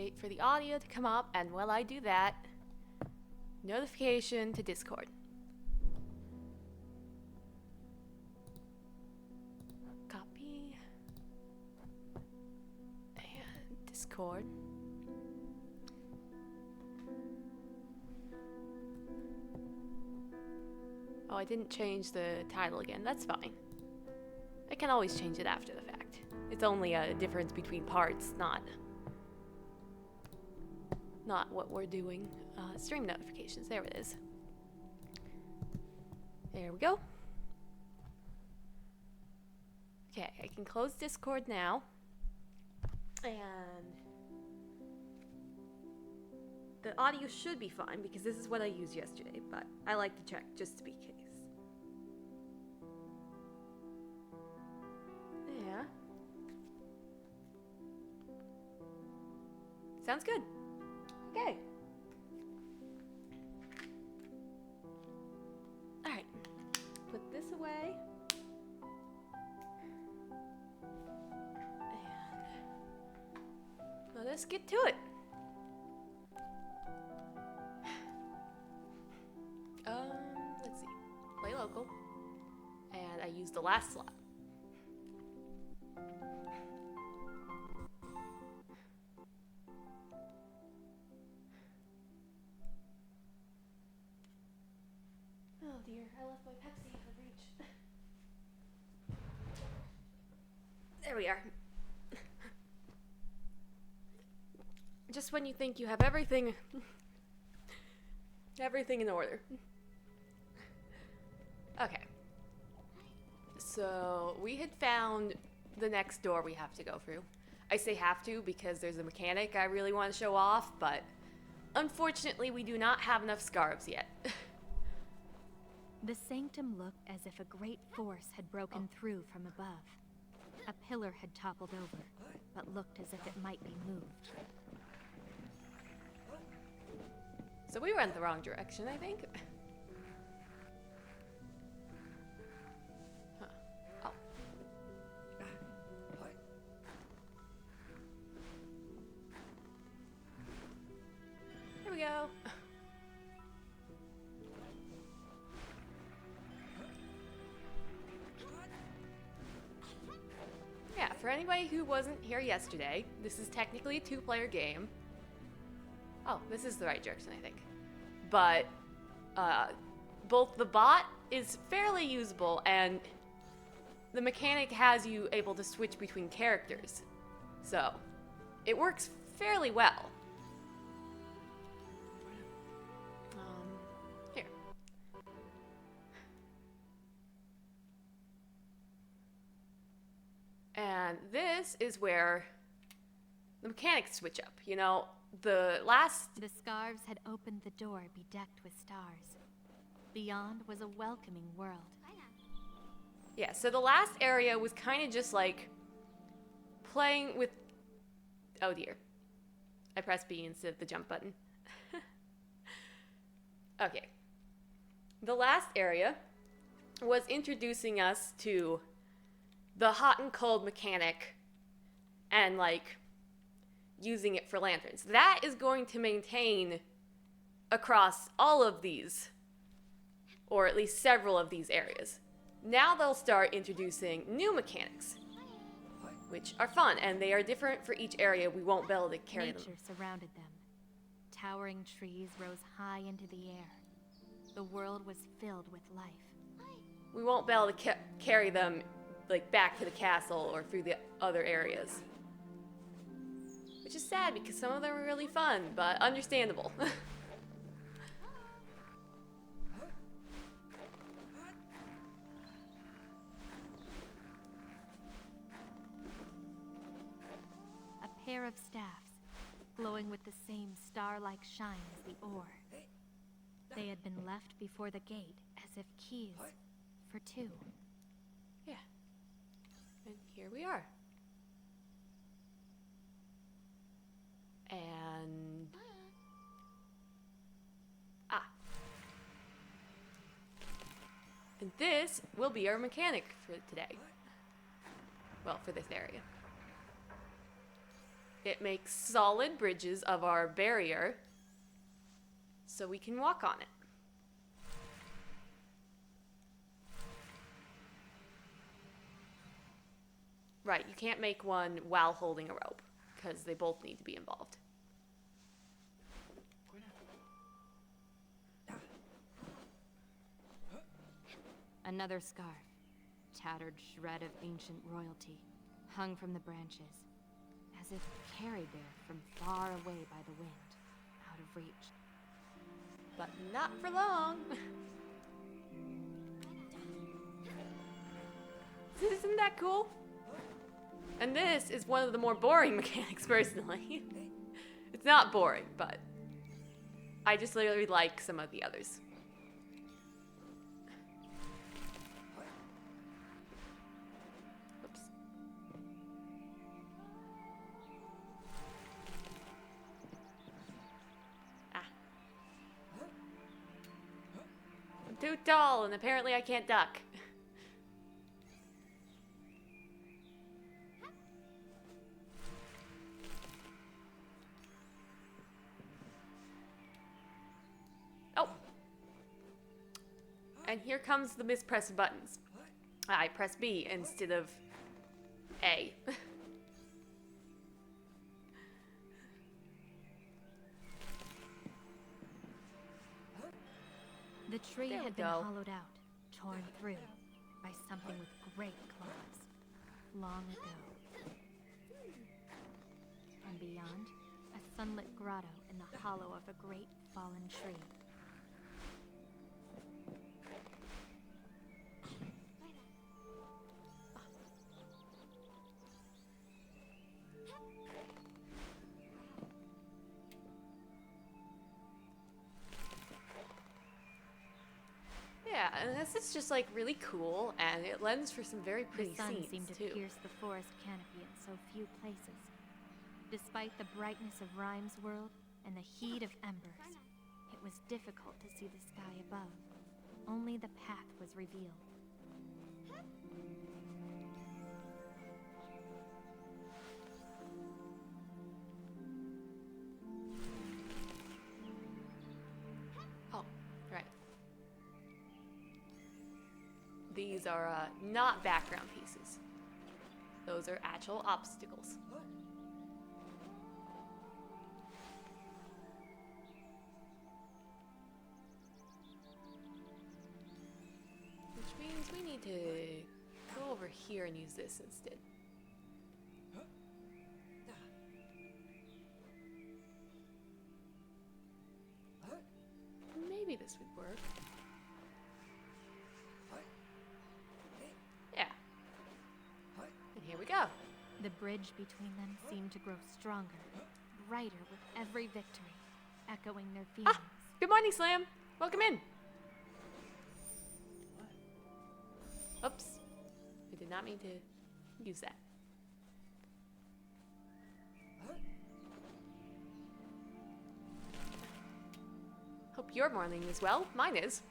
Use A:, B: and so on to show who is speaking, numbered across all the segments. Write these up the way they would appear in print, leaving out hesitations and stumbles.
A: wait for the audio to come up, and while I do that, notification to Discord. Copy. And Discord. Oh, I didn't change the title again. That's fine. I can always change it after the fact. It's only a difference between parts, not what we're doing. Stream notifications. There it is. There we go. Okay, I can close Discord now. And the audio should be fine because this is what I used yesterday, but I like to check just to be case. Yeah. Sounds good. Okay. Alright. Put this away. And let us get to it. Let's see. Play local. And I used the last slot. Oh dear, I left my Pepsi out of reach. There we are. Just when you think you have everything in order. Okay. So we had found the next door we have to go through. I say have to because there's a mechanic I really want to show off, but unfortunately we do not have enough scarves yet.
B: The sanctum looked as if a great force had broken through from above. A pillar had toppled over, but looked as if it might be moved.
A: So we went the wrong direction, I think. Huh. Oh. Here we go. Yeah, for anybody who wasn't here yesterday, this is technically a two-player game. Oh, this is the right direction, I think. But both the bot is fairly usable, and the mechanic has you able to switch between characters. So, it works fairly well. Here. And this is where the mechanics switch up, you know? The
B: scarves had opened the door bedecked with stars. Beyond was a welcoming world.
A: Yeah, so the last area was kind of just like playing with... Oh dear. I pressed B instead of the jump button. Okay. The last area was introducing us to the hot and cold mechanic and like using it for lanterns. That is going to maintain across all of these, or at least several of these areas. Now they'll start introducing new mechanics, which are fun, and they are different for each area. We won't be able to carry them.
B: Nature surrounded them. Towering trees rose high into the air. The world was filled with life.
A: We won't be able to carry them like back to the castle or through the other areas. Which is sad because some of them are really fun, but understandable.
B: A pair of staffs, glowing with the same star-like shine as the ore. They had been left before the gate as if keys for two.
A: Yeah. And here we are. And... And this will be our mechanic for today. Well, for this area. It makes solid bridges of our barrier so we can walk on it. Right, you can't make one while holding a rope because they both need to be involved.
B: Another scarf, tattered shred of ancient royalty, hung from the branches, as if carried there from far away by the wind, out of reach.
A: But not for long. Isn't that cool? And this is one of the more boring mechanics, personally. It's not boring, but I just literally like some of the others. Oops. Ah. I'm too tall, and apparently I can't duck. And here comes the mispressed buttons. I press B instead of A.
B: The tree
A: There we
B: had been
A: go.
B: hollowed out, torn through, by something with great claws, long ago. And beyond, a sunlit grotto in the hollow of a great fallen tree.
A: Yeah, and this is just like really cool, and it lends for some very pretty
B: The sun
A: scenes
B: seemed to
A: too.
B: pierce the forest canopy in so few places. Despite the brightness of Rhyme's world and the heat of embers, it was difficult to see the sky above. Only the path was revealed.
A: Oh, right. These are not background pieces. Those are actual obstacles. Which means we need to go over here and use this instead. Maybe this would work. Yeah. And here we go.
B: The bridge between them seemed to grow stronger, brighter with every victory, echoing their feelings.
A: Ah! Good morning, Slam. Welcome in. Oops. I did not mean to use that. Hope your morning is well. Mine is.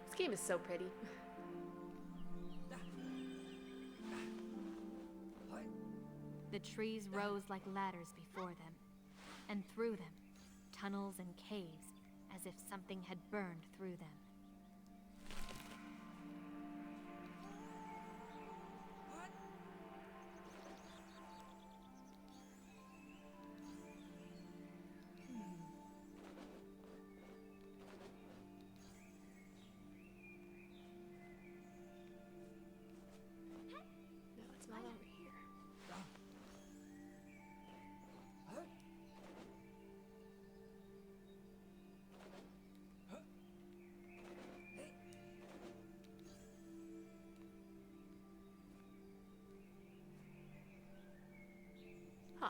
A: This game is so pretty.
B: The trees rose like ladders before them, and through them, tunnels and caves, as if something had burned through them.
A: No, it's not over here. Huh.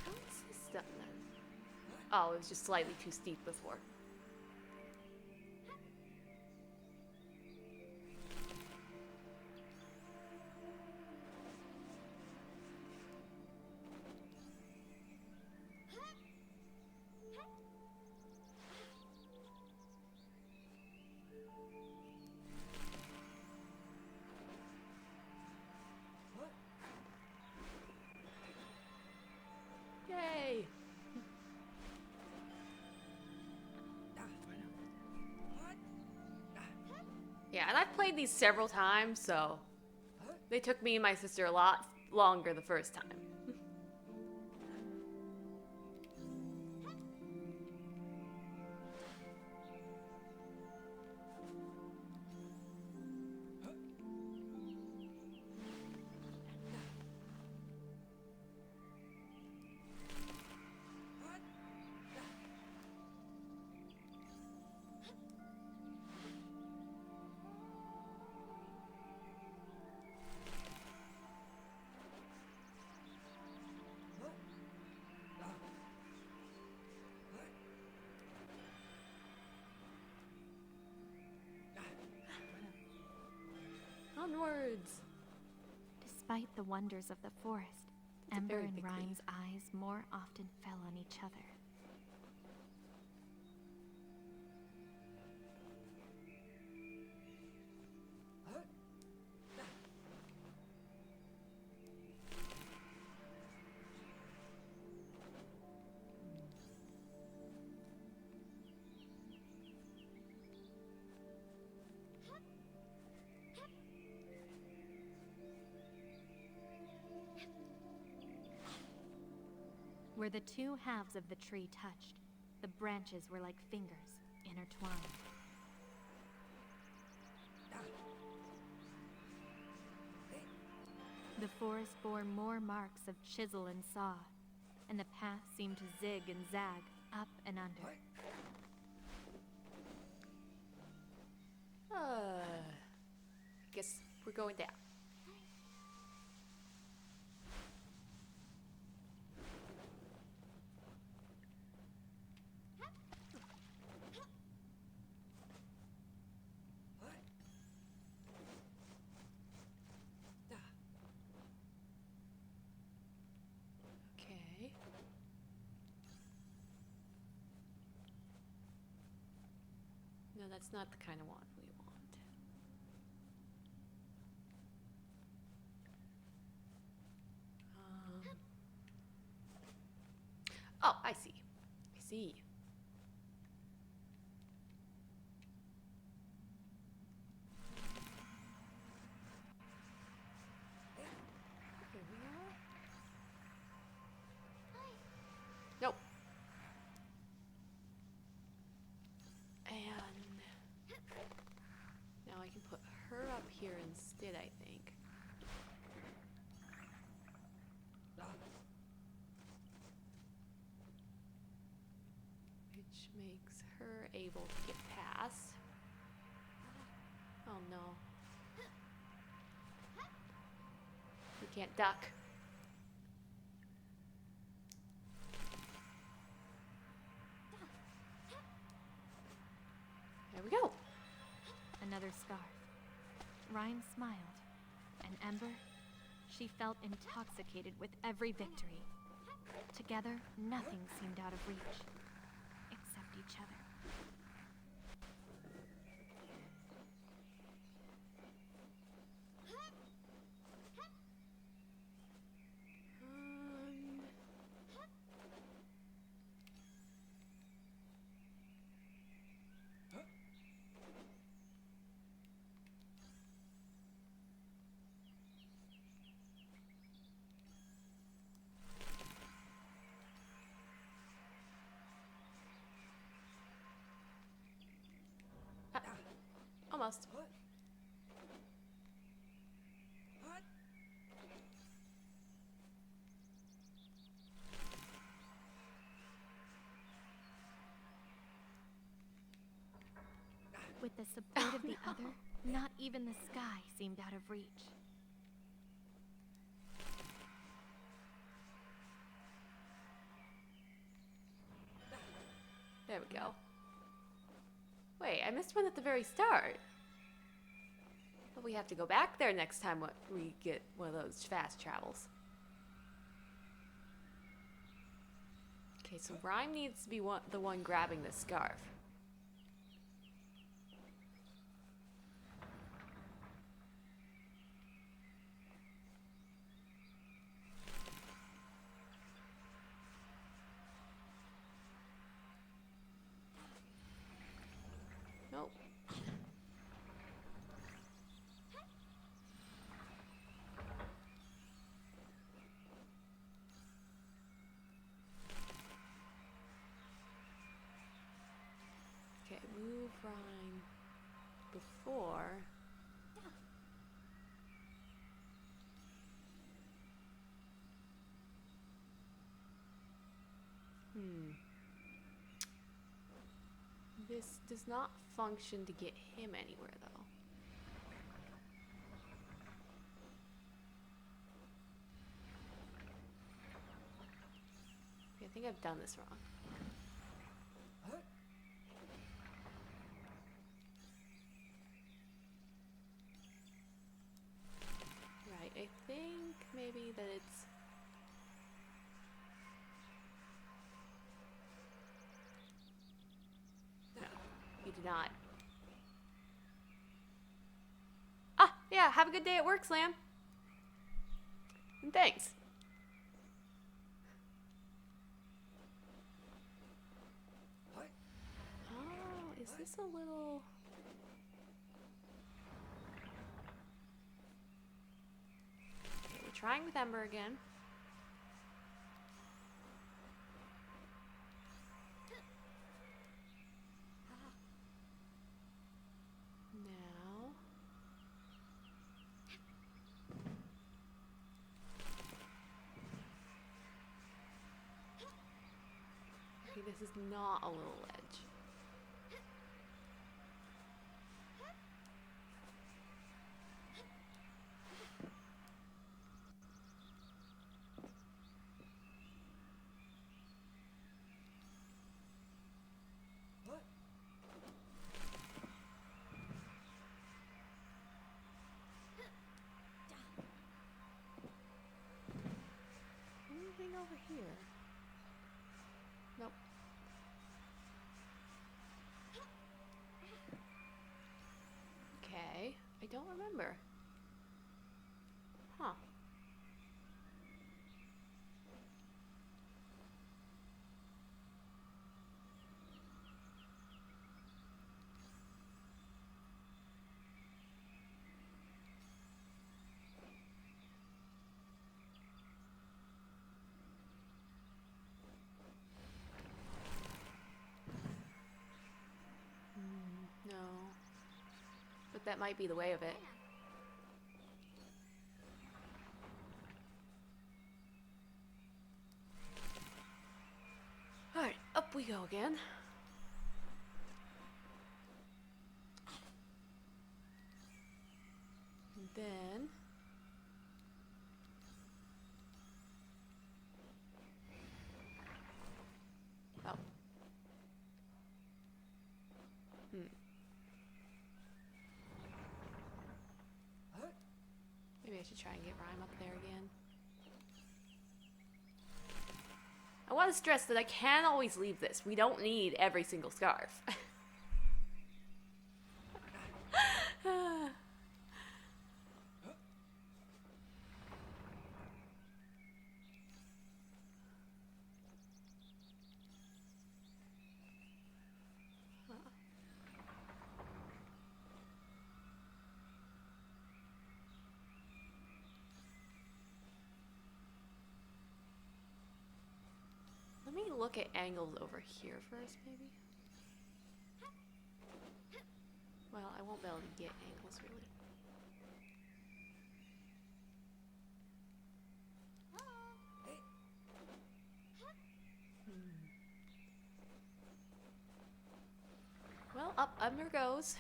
A: How is this done then? Oh, it was just slightly too steep before. Yeah, and I've played these several times, so they took me and my sister a lot longer the first time. Onwards!
B: Despite the wonders of the forest,
A: It's a
B: Ember
A: very
B: and
A: big
B: Rhyme's eyes more often fell on each other. Where the two halves of the tree touched, the branches were like fingers, intertwined. The forest bore more marks of chisel and saw, and the path seemed to zig and zag, up and under.
A: Guess we're going down. Okay. No, that's not the kind of one we want. Oh, I see. I see. Here we are. Nope. And now I can put her up here instead, I think. Which makes her able to get past. Oh no. We can't duck. There we go.
B: Another scarf. Rhyme smiled, and Ember, she felt intoxicated with every victory. Together, nothing seemed out of reach, except each other.
A: Almost.
B: With the support of the other, not even the sky seemed out of reach.
A: There we go. Wait, I missed one at the very start. But we have to go back there next time we get one of those fast travels. Okay, so Rhyme needs to be the one grabbing the scarf. Nope. Or... This does not function to get him anywhere, though. Okay, I think I've done this wrong. Right, I think maybe that it's... No, you do not. Ah, yeah, have a good day at work, Slam. And thanks. Oh, is this a little... Okay, we're trying with Ember again. Now... Okay, this is not a little ledge. Anything over here? Nope. Okay, I don't remember. Huh. No. But that might be the way of it. Alright, up we go again. And then... Oh. Maybe I should try and get Rhyme up there again. I want to stress that I can always leave this. We don't need every single scarf. Let me look at angles over here first, maybe. Well, I won't be able to get angles, really. Well, up under goes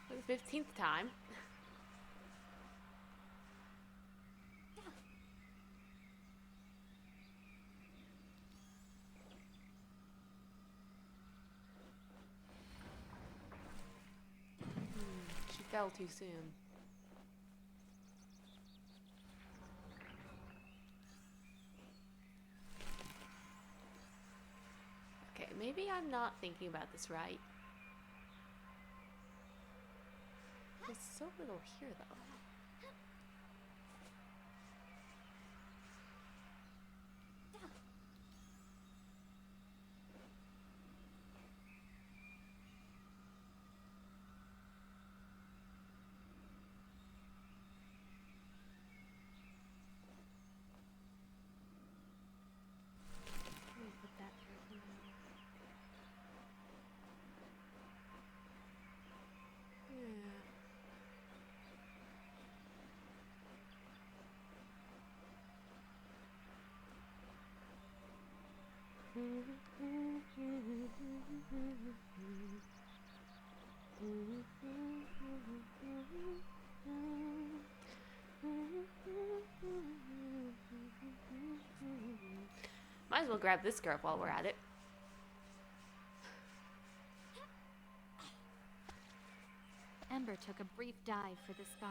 A: for the 15th time. She fell too soon. Okay, maybe I'm not thinking about this right. There's so little here, though. Let me put that there for now. Yeah. Might as well grab this scarf while we're at it.
B: Ember took a brief dive for the scarf,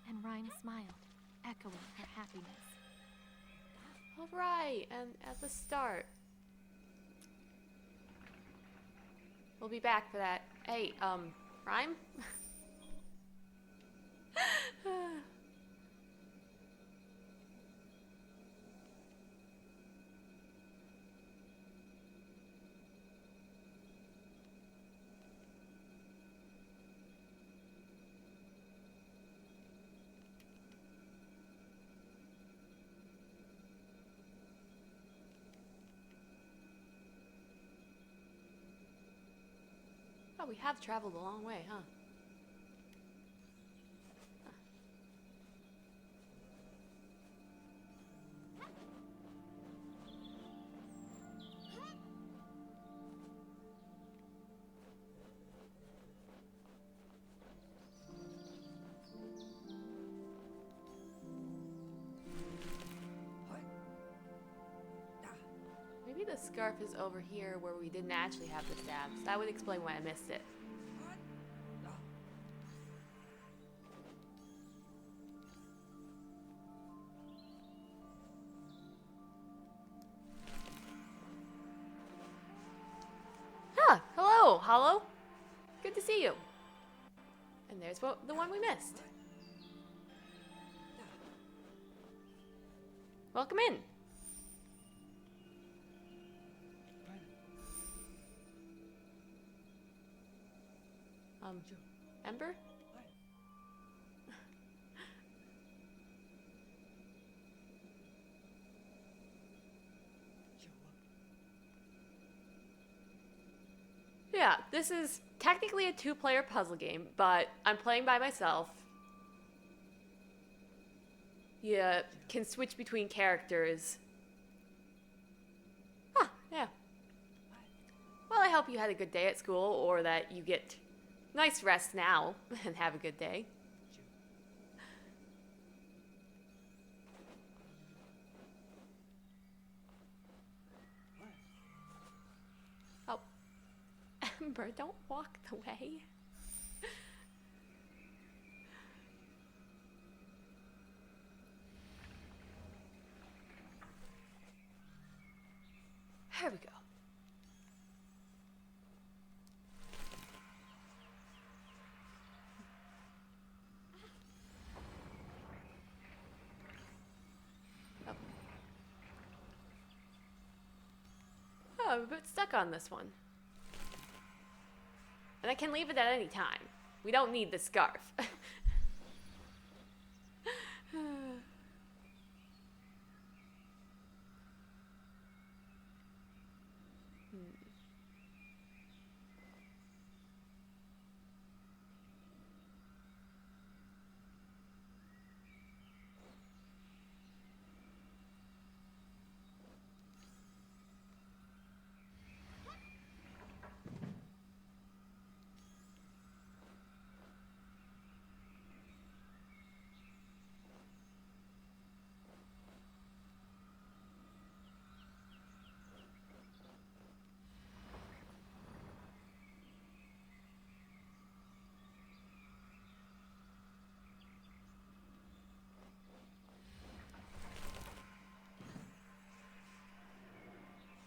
B: and Rhyme smiled, echoing her happiness.
A: All right, and at the start. We'll be back for that. Hey, Rhyme? Oh, we have traveled a long way, huh? Maybe the scarf is over here where we didn't actually have the stabs. That would explain why I missed it. Ah, hello, Hollow. Good to see you. And there's the one we missed. Welcome in. Ember? Yeah, this is technically a two-player puzzle game, but I'm playing by myself. You can switch between characters. Huh, yeah. Well, I hope you had a good day at school, or that you get nice rest now and have a good day. Oh. Ember, don't walk the way. There we go. Oh, I'm a bit stuck on this one. And I can leave it at any time. We don't need the scarf.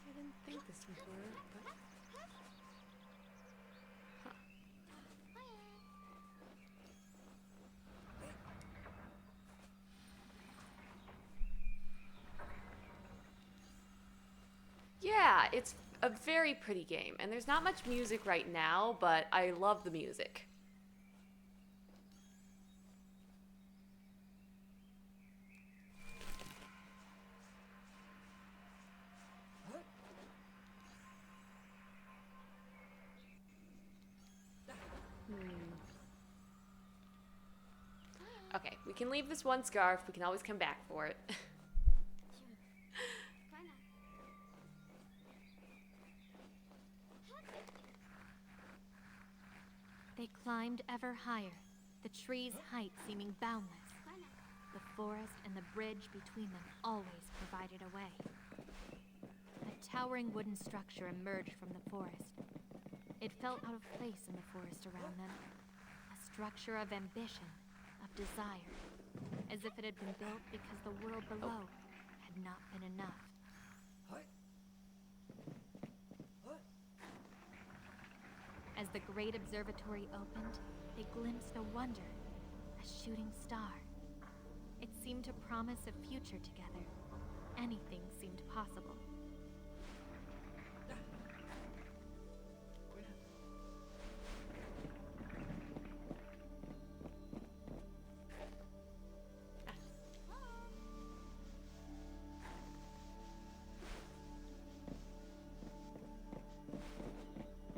A: I didn't think this would work, but... Huh. Yeah, it's a very pretty game, and there's not much music right now, but I love the music. Okay, we can leave this one scarf. We can always come back for it.
B: climbed ever higher, the tree's height seeming boundless. The forest and the bridge between them always provided a way. A towering wooden structure emerged from the forest. It felt out of place in the forest around them. A structure of ambition, of desire, as if it had been built because the world below had not been enough. As the great observatory opened, they glimpsed a wonder, a shooting star. It seemed to promise a future together. Anything seemed possible.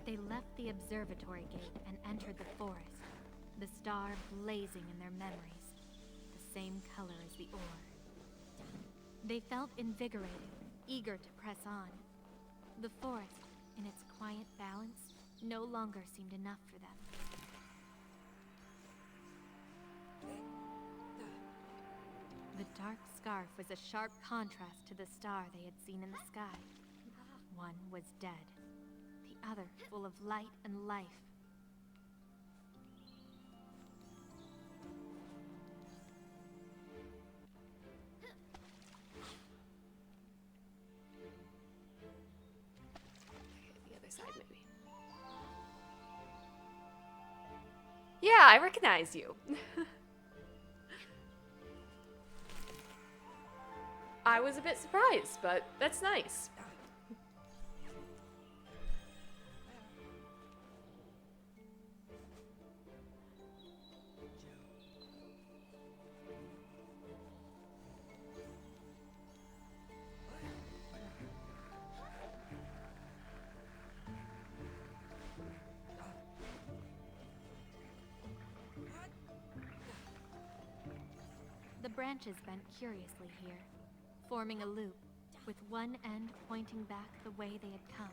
B: They left the observatory gate and entered the forest, the star blazing in their memories, the same color as the ore. They felt invigorated, eager to press on. The forest, in its quiet balance, no longer seemed enough for them. The dark scarf was a sharp contrast to the star they had seen in the sky. One was dead, the other full of light and life.
A: The other side, maybe. Yeah, I recognize you. I was a bit surprised, but that's nice.
B: The branches bent curiously here, forming a loop, with one end pointing back the way they had come.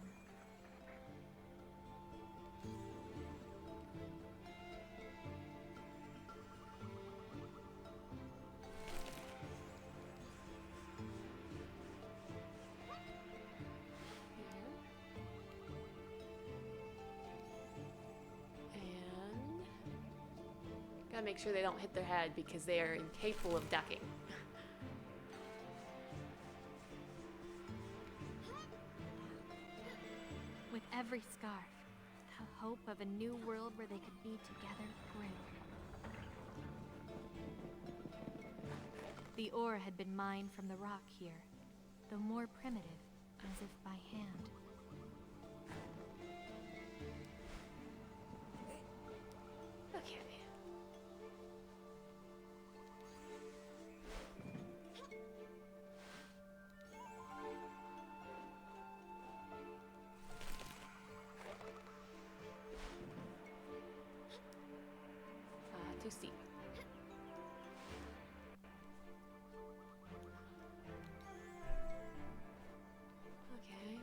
A: Gotta make sure they don't hit their head because they are incapable of ducking.
B: With every scarf, the hope of a new world where they could be together grew. The ore had been mined from the rock here, though more primitive, as if by hand.
A: Okay. Too steep. Okay.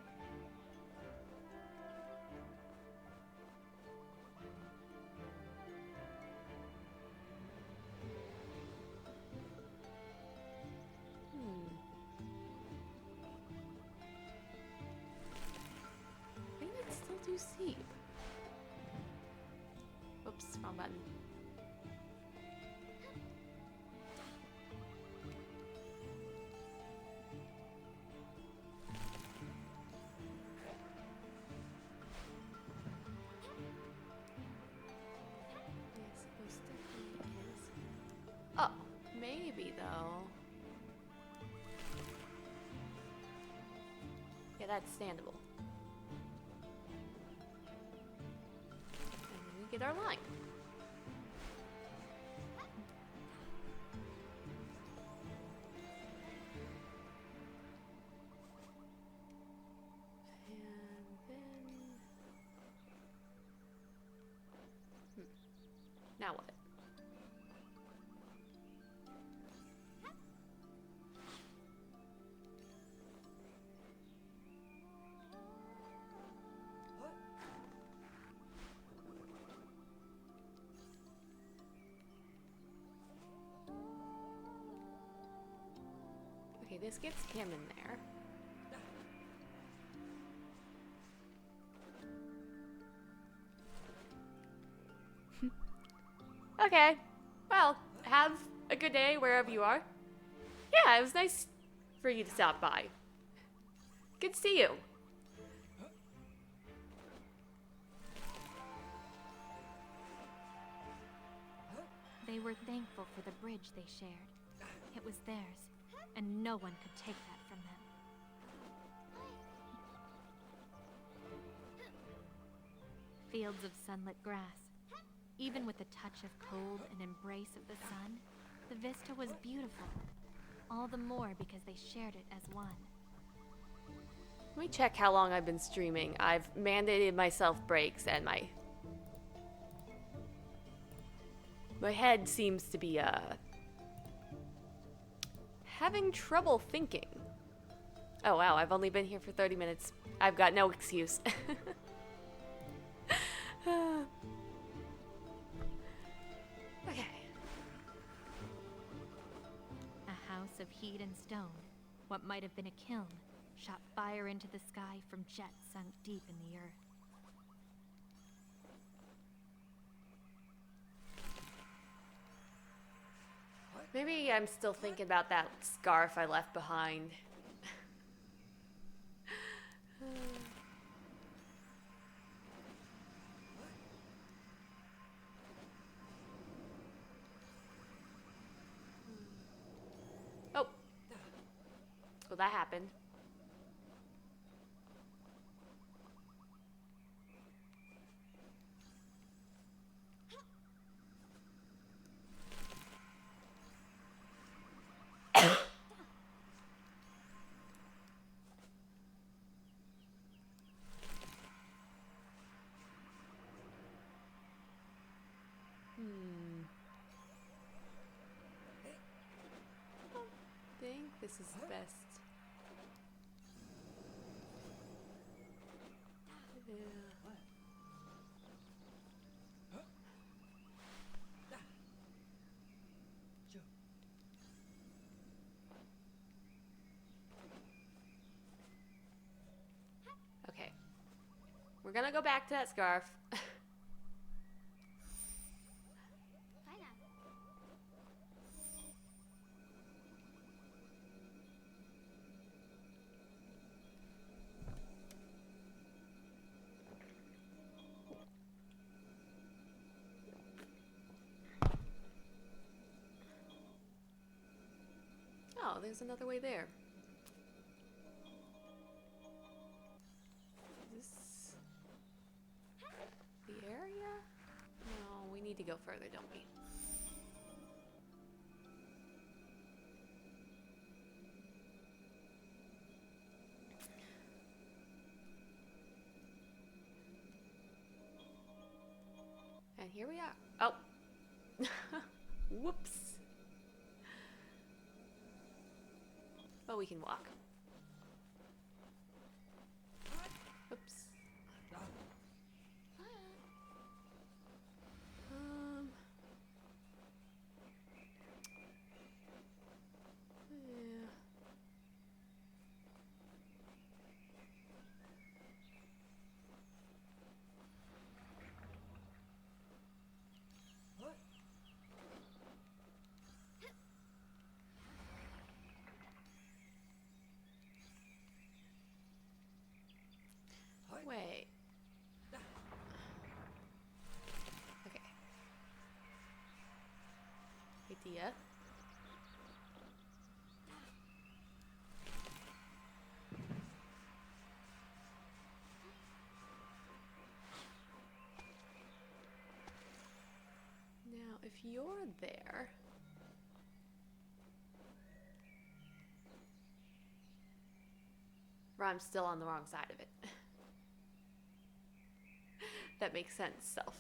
A: Maybe it's still too steep. Oops, wrong button. Oh, maybe though. Yeah, that's standable. And then we get our line. And then... Now what? this gets him in there. Okay. Well, have a good day wherever you are. Yeah, it was nice for you to stop by. Good to see you.
B: They were thankful for the bridge they shared. It was theirs, and no one could take that from them. Fields of sunlit grass. Even with the touch of cold and embrace of the sun, the vista was beautiful. All the more because they shared it as one.
A: Let me check how long I've been streaming. I've mandated myself breaks, and my head seems to be having trouble thinking. Oh wow, I've only been here for 30 minutes. I've got no excuse. Okay.
B: A house of heat and stone, what might have been a kiln, shot fire into the sky from jets sunk deep in the earth.
A: Maybe I'm still thinking about that scarf I left behind. Oh. Well, that happened. I think this is best. Yeah. Okay. We're gonna go back to that scarf. Oh, there's another way there. Is this the area? No, we need to go further, don't we? And here we are. Oh. Whoops. But we can walk. Oops. Yeah. Wait. Okay. Idea. Now, if you're there... I'm still on the wrong side of it. That makes sense, self.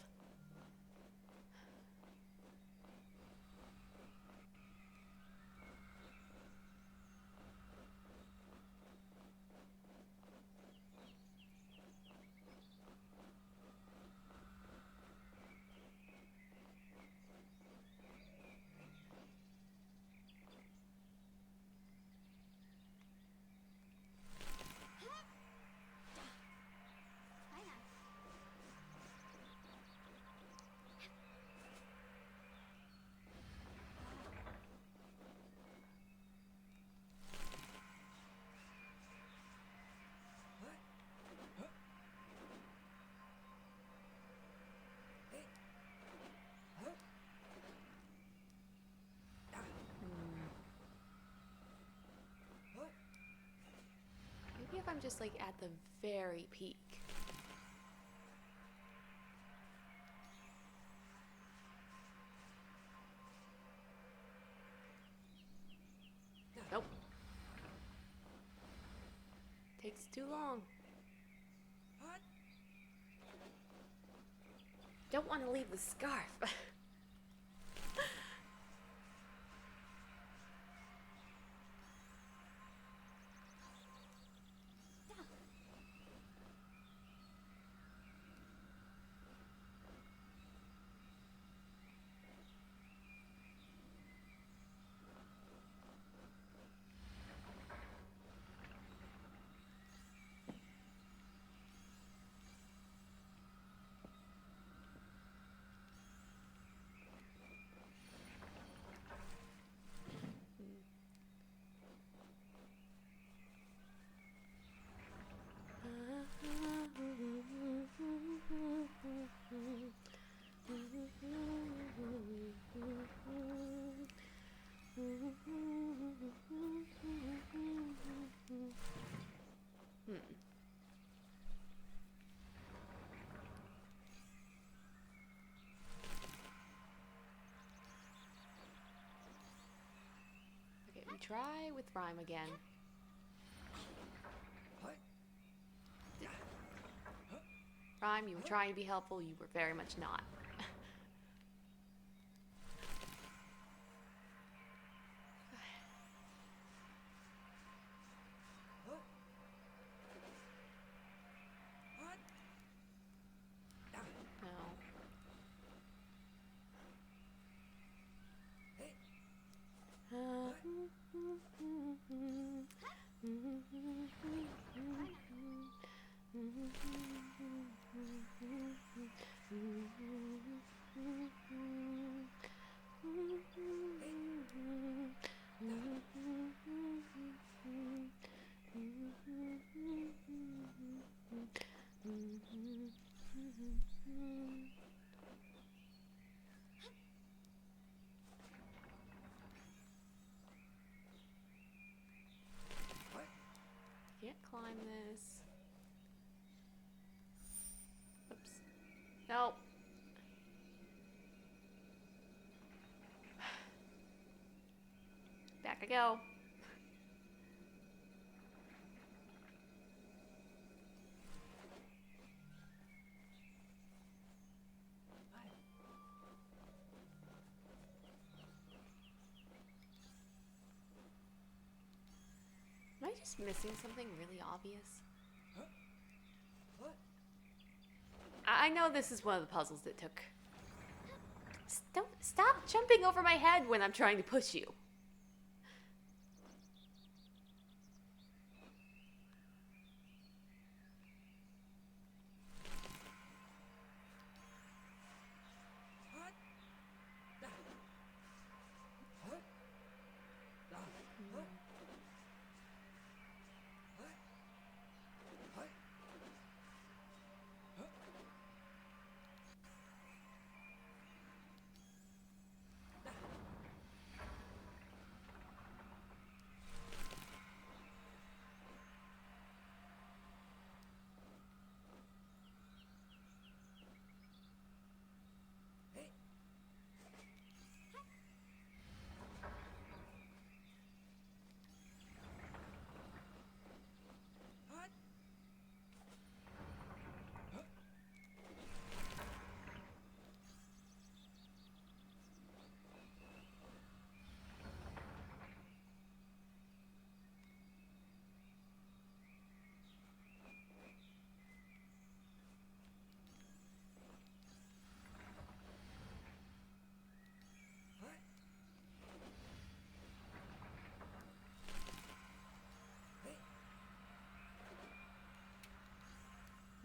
A: I'm just like at the very peak. Nope. Takes too long. Don't want to leave the scarf. Okay, we try with Rhyme again. Rhyme, you were trying to be helpful, you were very much not. Can't climb this. Oops. Nope. Back I go. Am I just missing something really obvious? I know this is one of the puzzles that took... Stop jumping over my head when I'm trying to push you.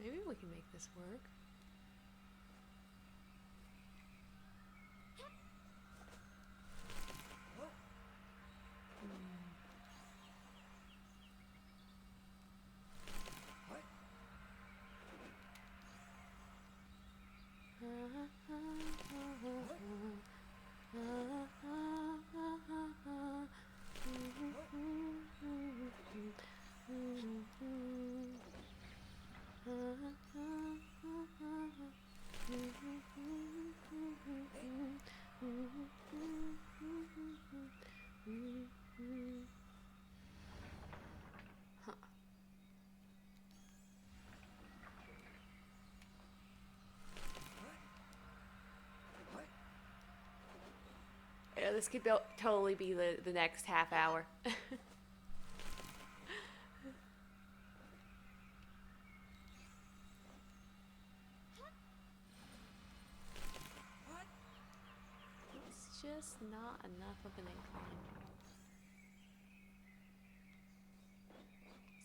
A: Maybe we can make this work. Huh. Yeah, this could totally be the next half hour. It's just not enough of an incline.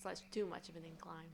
A: Slash too much of an incline.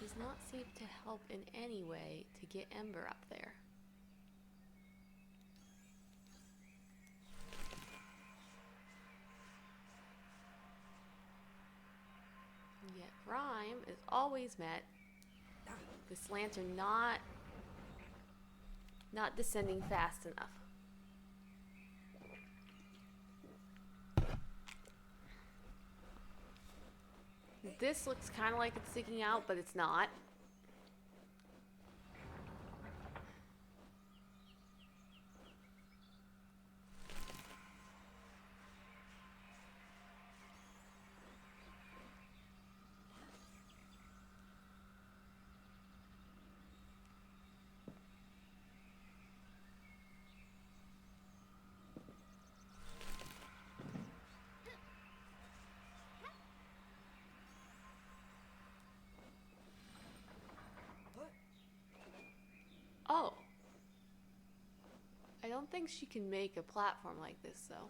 A: Does not seem to help in any way to get Ember up there. Yet Rhyme is always met. This lantern not descending fast enough. This looks kind of like it's sticking out, but it's not. Oh. I don't think she can make a platform like this, though.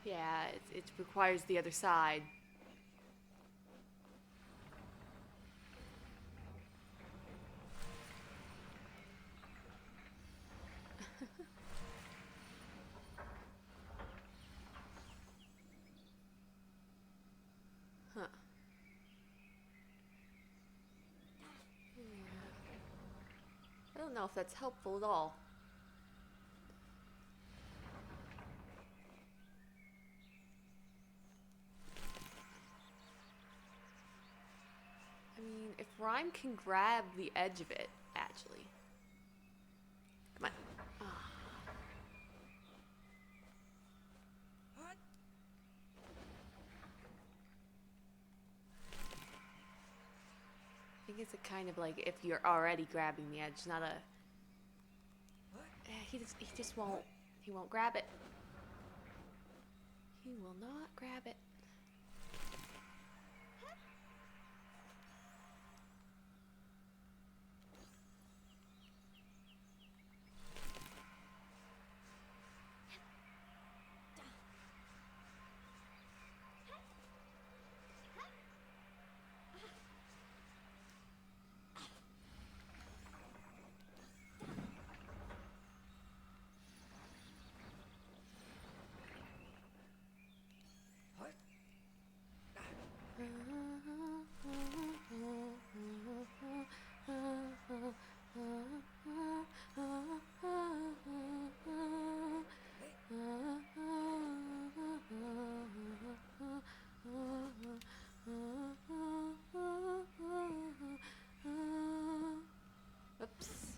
A: Yeah, it requires the other side. Huh. I don't know if that's helpful at all. I mean, if Rhyme can grab the edge of it, actually. Come on. Ah. I think it's a kind of like if you're already grabbing the edge, not a. He just won't. He won't grab it. He will not grab it. Oops.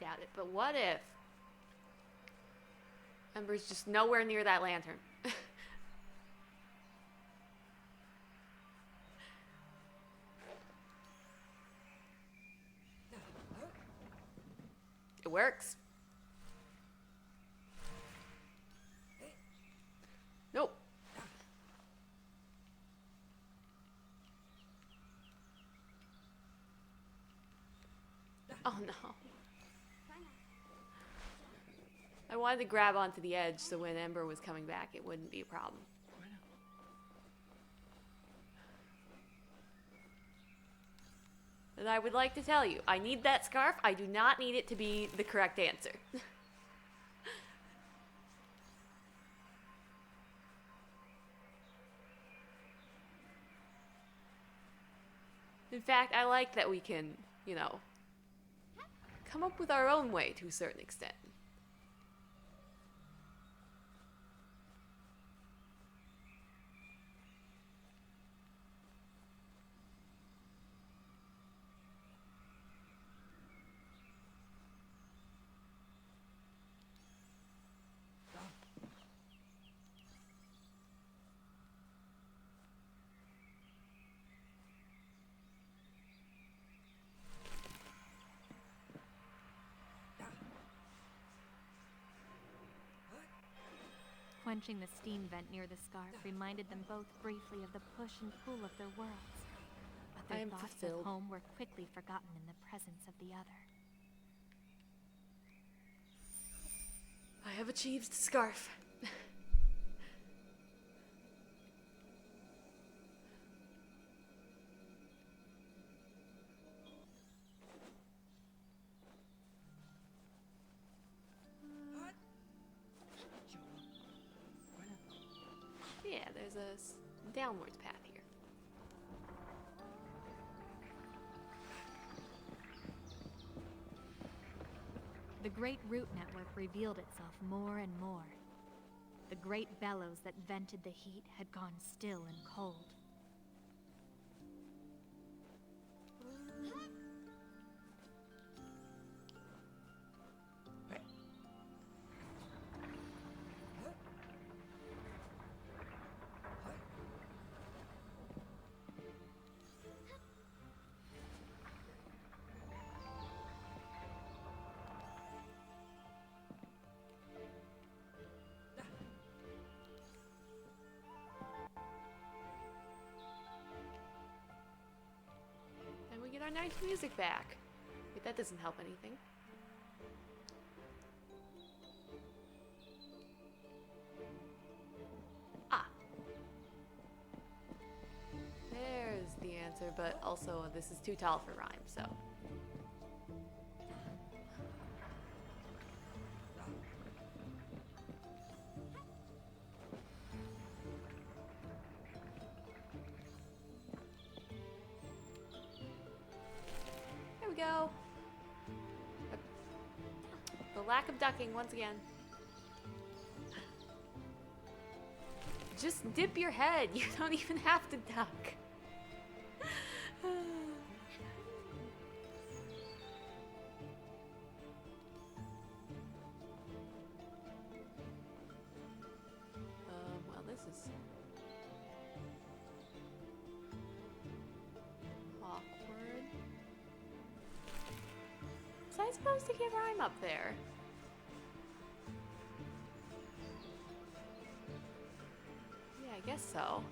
A: doubt it, but what if Ember's just nowhere near that lantern? It works. Nope. Oh no. I wanted to grab onto the edge so when Ember was coming back it wouldn't be a problem. And I would like to tell you, I need that scarf. I do not need it to be the correct answer. In fact, I like that we can, you know, come up with our own way to a certain extent.
B: Quenching the steam vent near the scarf reminded them both briefly of the push and pull of their worlds. But
A: I
B: their
A: am
B: thoughts
A: fulfilled.
B: of home were quickly forgotten in the presence of the other.
A: I have achieved the scarf. Yeah, there's a downwards path here.
B: The great root network revealed itself more and more. The great bellows that vented the heat had gone still and cold.
A: And we get our nice music back. Wait, that doesn't help anything. Ah. There's the answer, but also this is too tall for rhyme, so. There we go. The lack of ducking once again. Just dip your head. You don't even have to duck. Well, this is awkward. Was I supposed to get rhyme up there? Yeah, I guess so.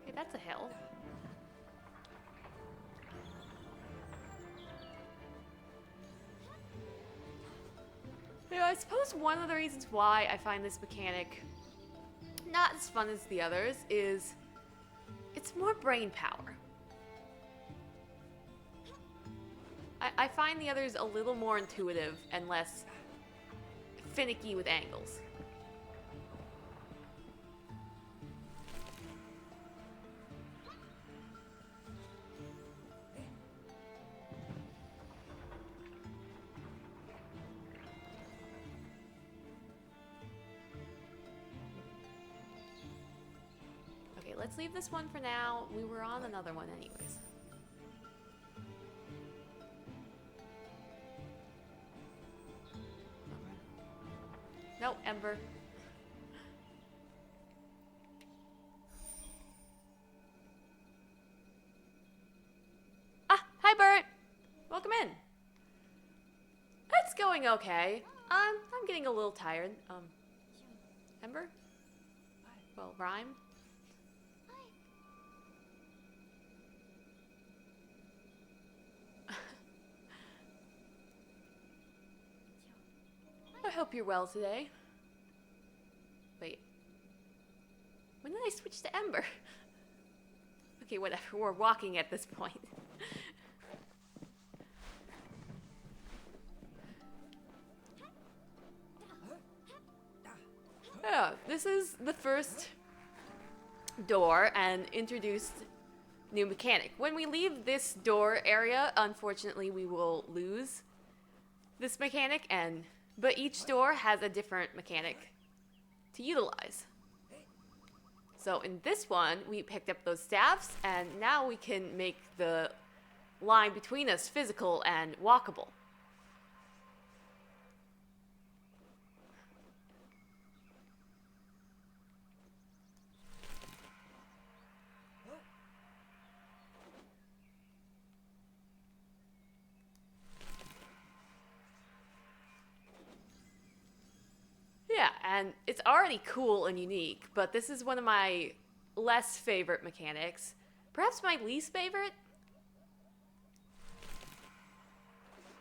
A: Okay, that's a hill. You know, I suppose one of the reasons why I find this mechanic not as fun as the others is it's more brain power. I find the others a little more intuitive and less finicky with angles. Okay, let's leave this one for now. We were on another one anyways. No, Ember. Ah, hi Bert. Welcome in. It's going okay. I'm getting a little tired. Ember? Well, Rhyme? I hope you're well today. Wait. When did I switch to Ember? Okay, whatever. We're walking at this point. Yeah, this is the first door and introduced new mechanic. When we leave this door area, unfortunately, we will lose this mechanic, but each door has a different mechanic to utilize. So in this one, we picked up those staffs, and now we can make the line between us physical and walkable. Yeah, and it's already cool and unique, but this is one of my less favorite mechanics. Perhaps my least favorite?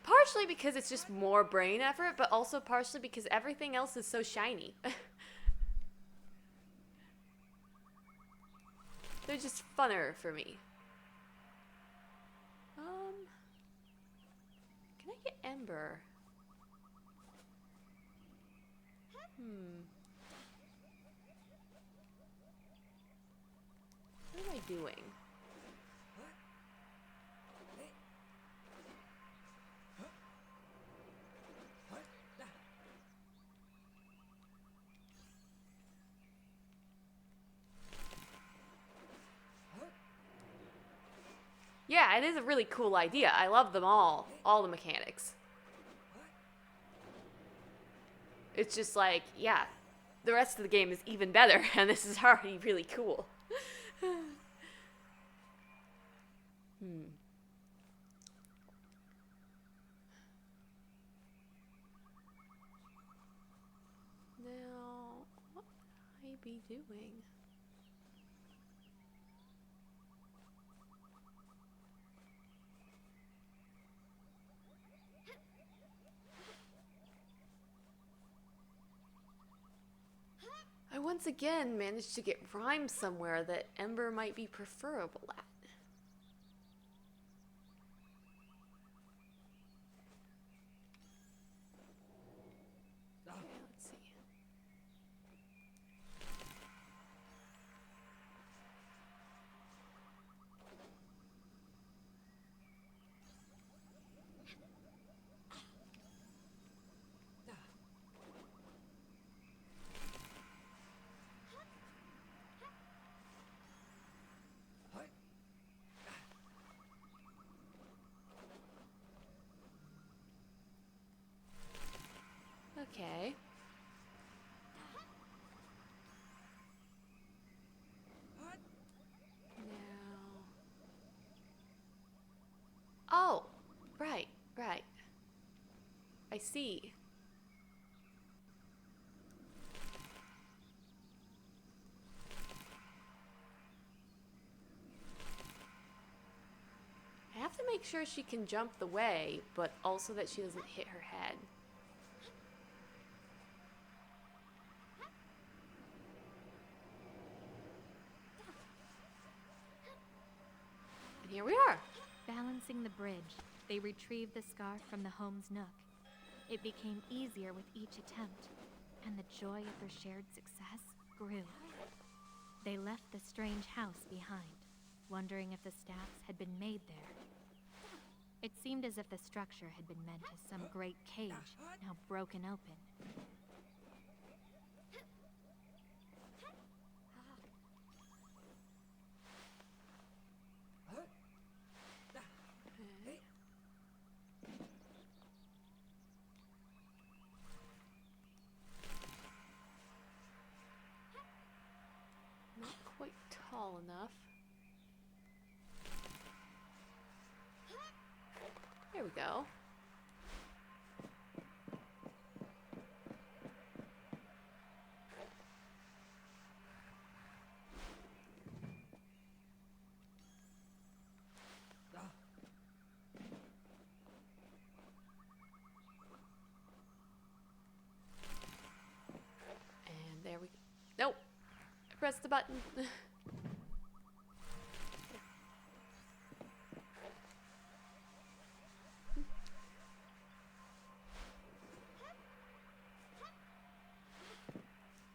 A: Partially because it's just more brain effort, but also partially because everything else is so shiny. They're just funner for me. Can I get Ember? What am I doing? Yeah, it is a really cool idea. I love them all the mechanics. It's just like, yeah, the rest of the game is even better, and this is already really cool. Now, what would I be doing? I once again managed to get Rhyme somewhere that Ember might be preferable at. Okay, let's see. Okay. Now. Oh, right. I see. I have to make sure she can jump the way, but also that she doesn't hit her head. And here we are.
B: Balancing the bridge. They retrieved the scarf from the home's nook. It became easier with each attempt, and the joy of their shared success grew. They left the strange house behind, wondering if the staffs had been made there. It seemed as if the structure had been meant as some great cage, now broken open.
A: Not quite tall enough. There we go. And there we go. Nope. I pressed the button.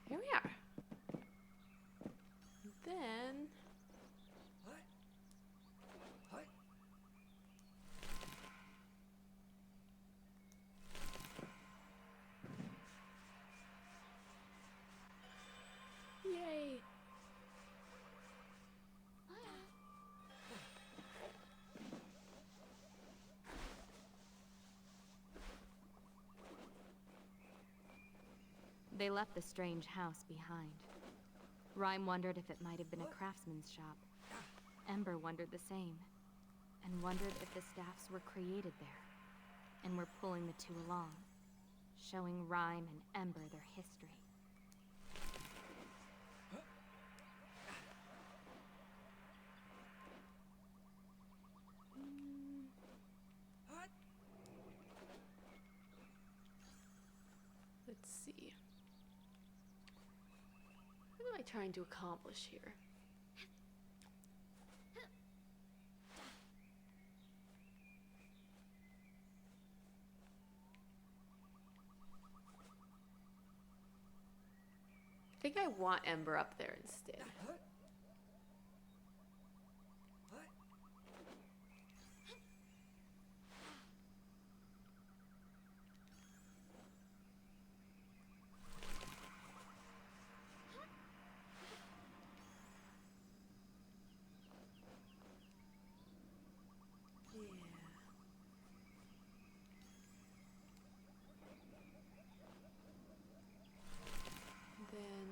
A: Here we are. Then yay.
B: They left the strange house behind. Rhyme wondered if it might have been a craftsman's shop. Ember wondered the same, and wondered if the staffs were created there, and were pulling the two along, showing Rhyme and Ember their history.
A: Let's see. What am I trying to accomplish here? I think I want Ember up there instead. Then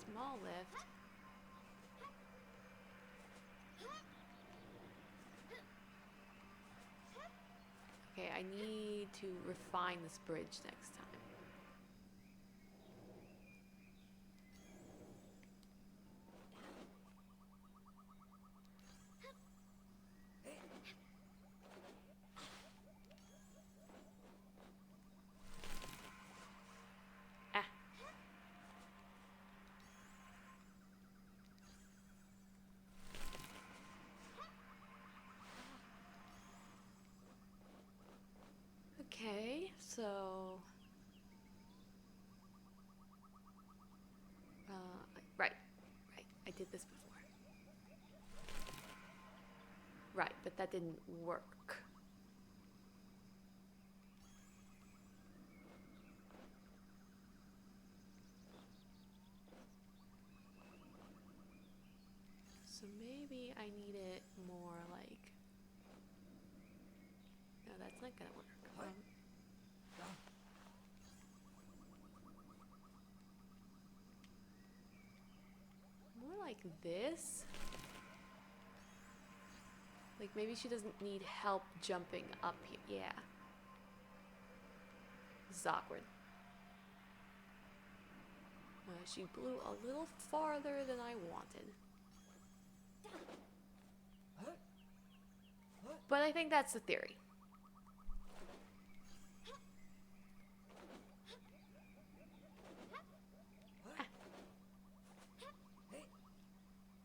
A: small lift. Okay, I need to refine this bridge next time. Ah. Okay, so right, I did this before. Right, but that didn't work. So maybe I need it more like... No, that's not gonna work. More like this? Like maybe she doesn't need help jumping up here. Yeah. This is awkward. She blew a little farther than I wanted. But I think that's the theory. Ah.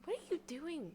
A: What are you doing?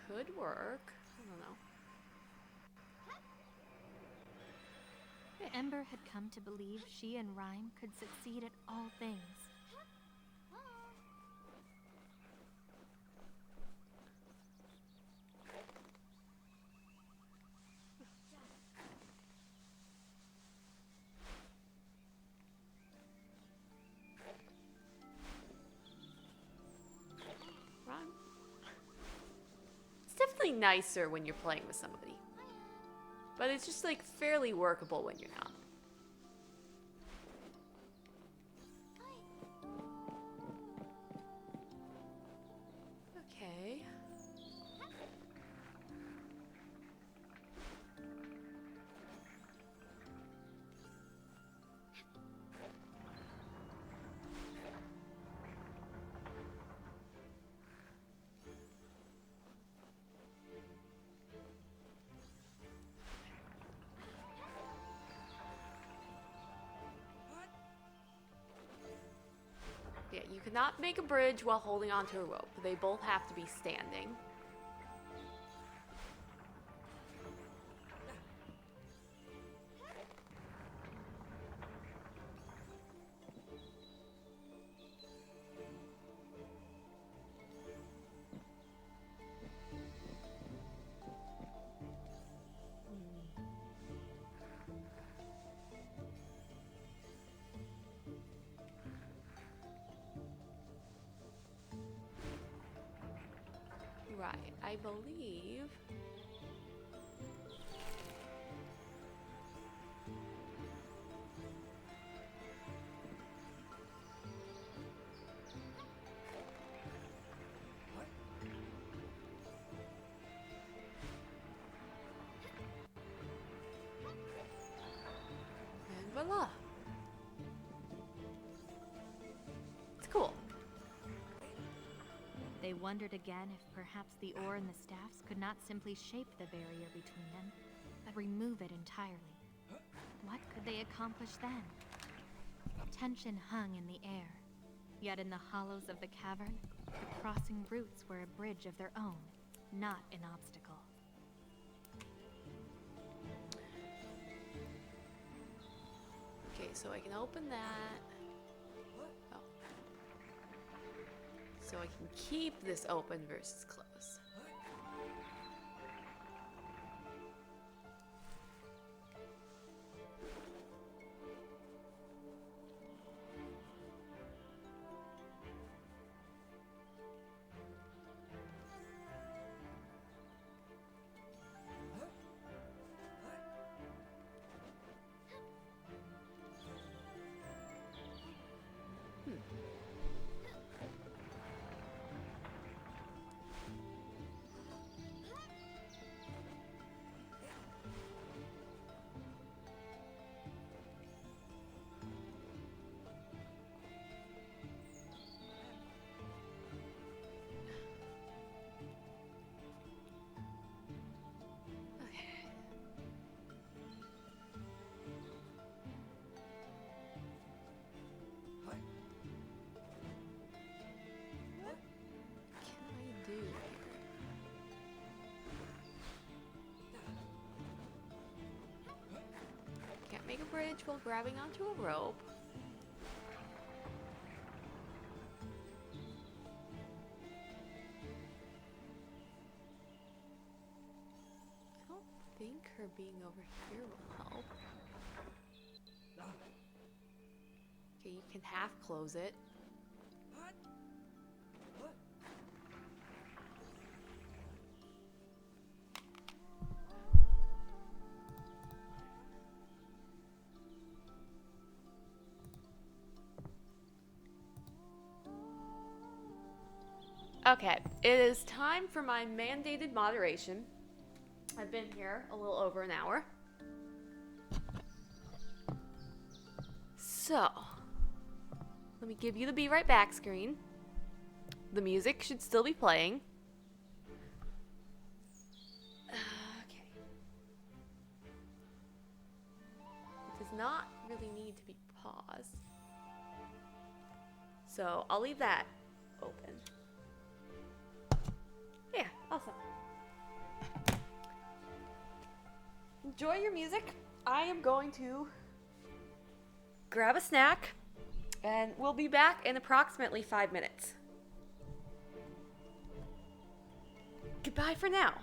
A: could work. I don't know.
B: Ember had come to believe she and Rhyme could succeed at all things.
A: It's definitely nicer when you're playing with somebody. But it's just like fairly workable when you're not. Okay. Yeah, you cannot make a bridge while holding onto a rope. They both have to be standing. Right, I believe. And voila. It's cool.
B: They wondered again if perhaps the ore and the staffs could not simply shape the barrier between them, but remove it entirely. What could they accomplish then? Tension hung in the air. Yet in the hollows of the cavern, the crossing roots were a bridge of their own, not an obstacle.
A: Okay, so I can open that. Oh. So I can keep this open versus close. Make a bridge while grabbing onto a rope. I don't think her being over here will help. Okay, you can half close it. Okay, it is time for my mandated moderation. I've been here a little over an hour. So, let me give you the be right back screen. The music should still be playing. Okay. It does not really need to be paused. So, I'll leave that open. Yeah, awesome. enjoy your music. I am going to grab a snack, and we'll be back in approximately 5 minutes. Goodbye for now.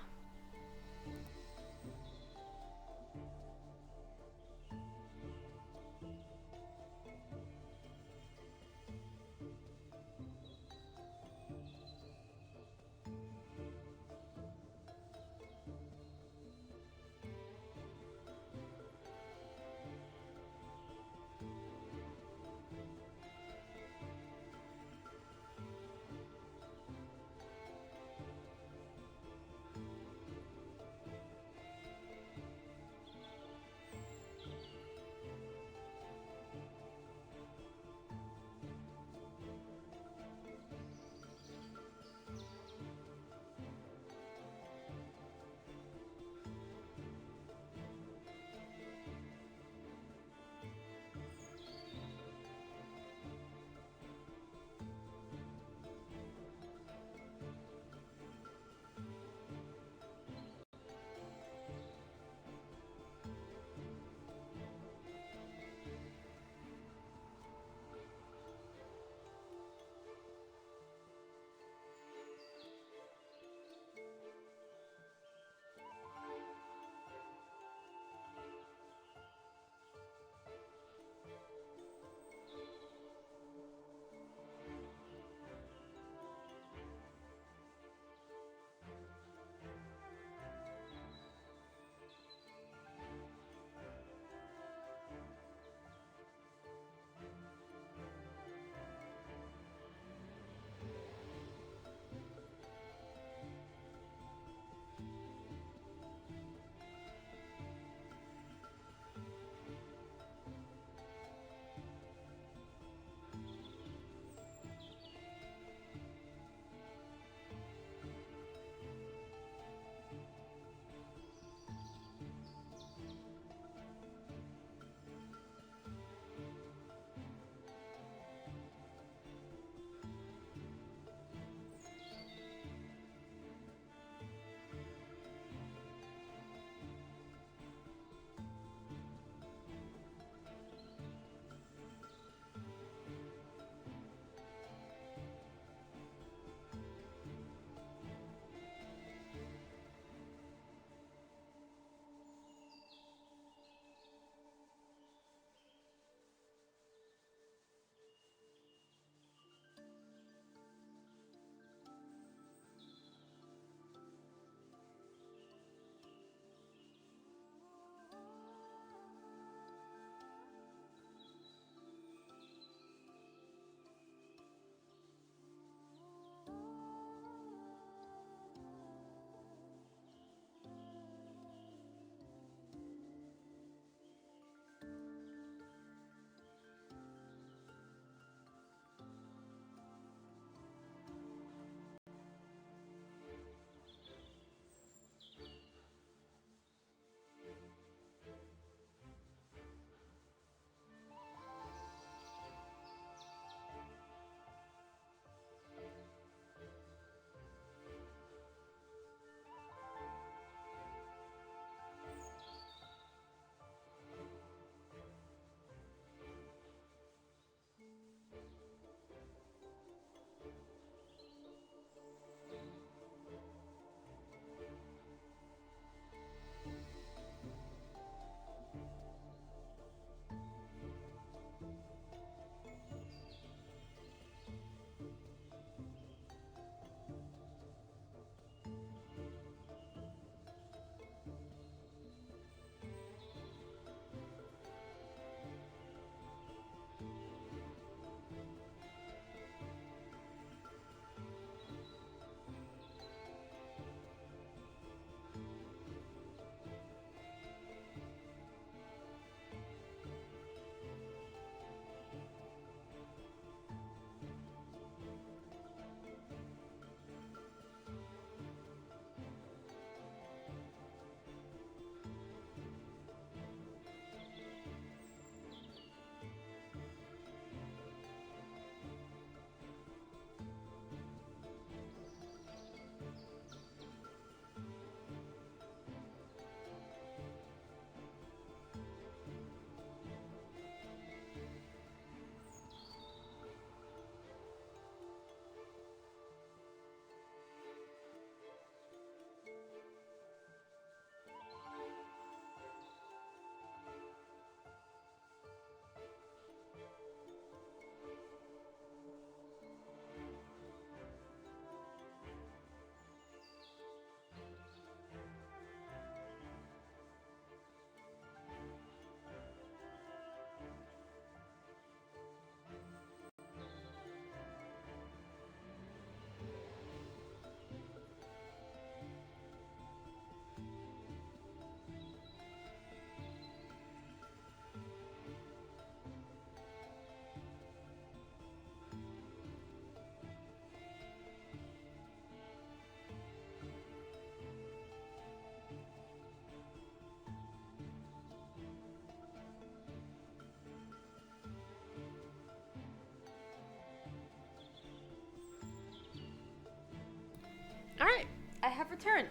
A: returned.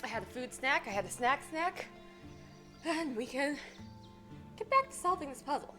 A: I had a food snack, I had a snack, and we can get back to solving this puzzle.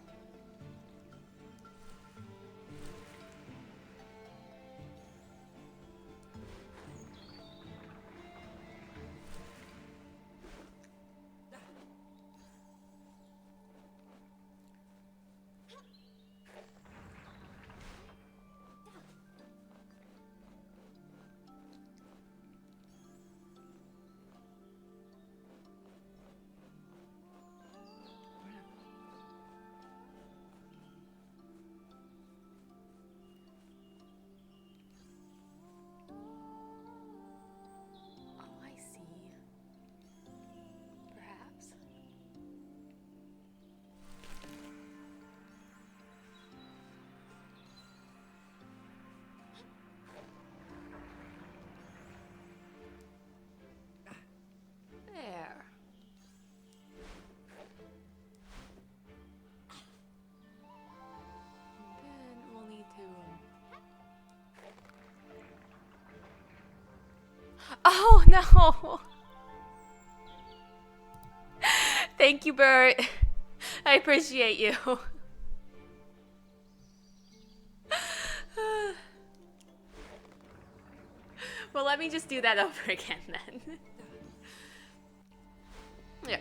A: Oh no! Thank you, Bert. I appreciate you. Well, let me just do that over again then. Yeah.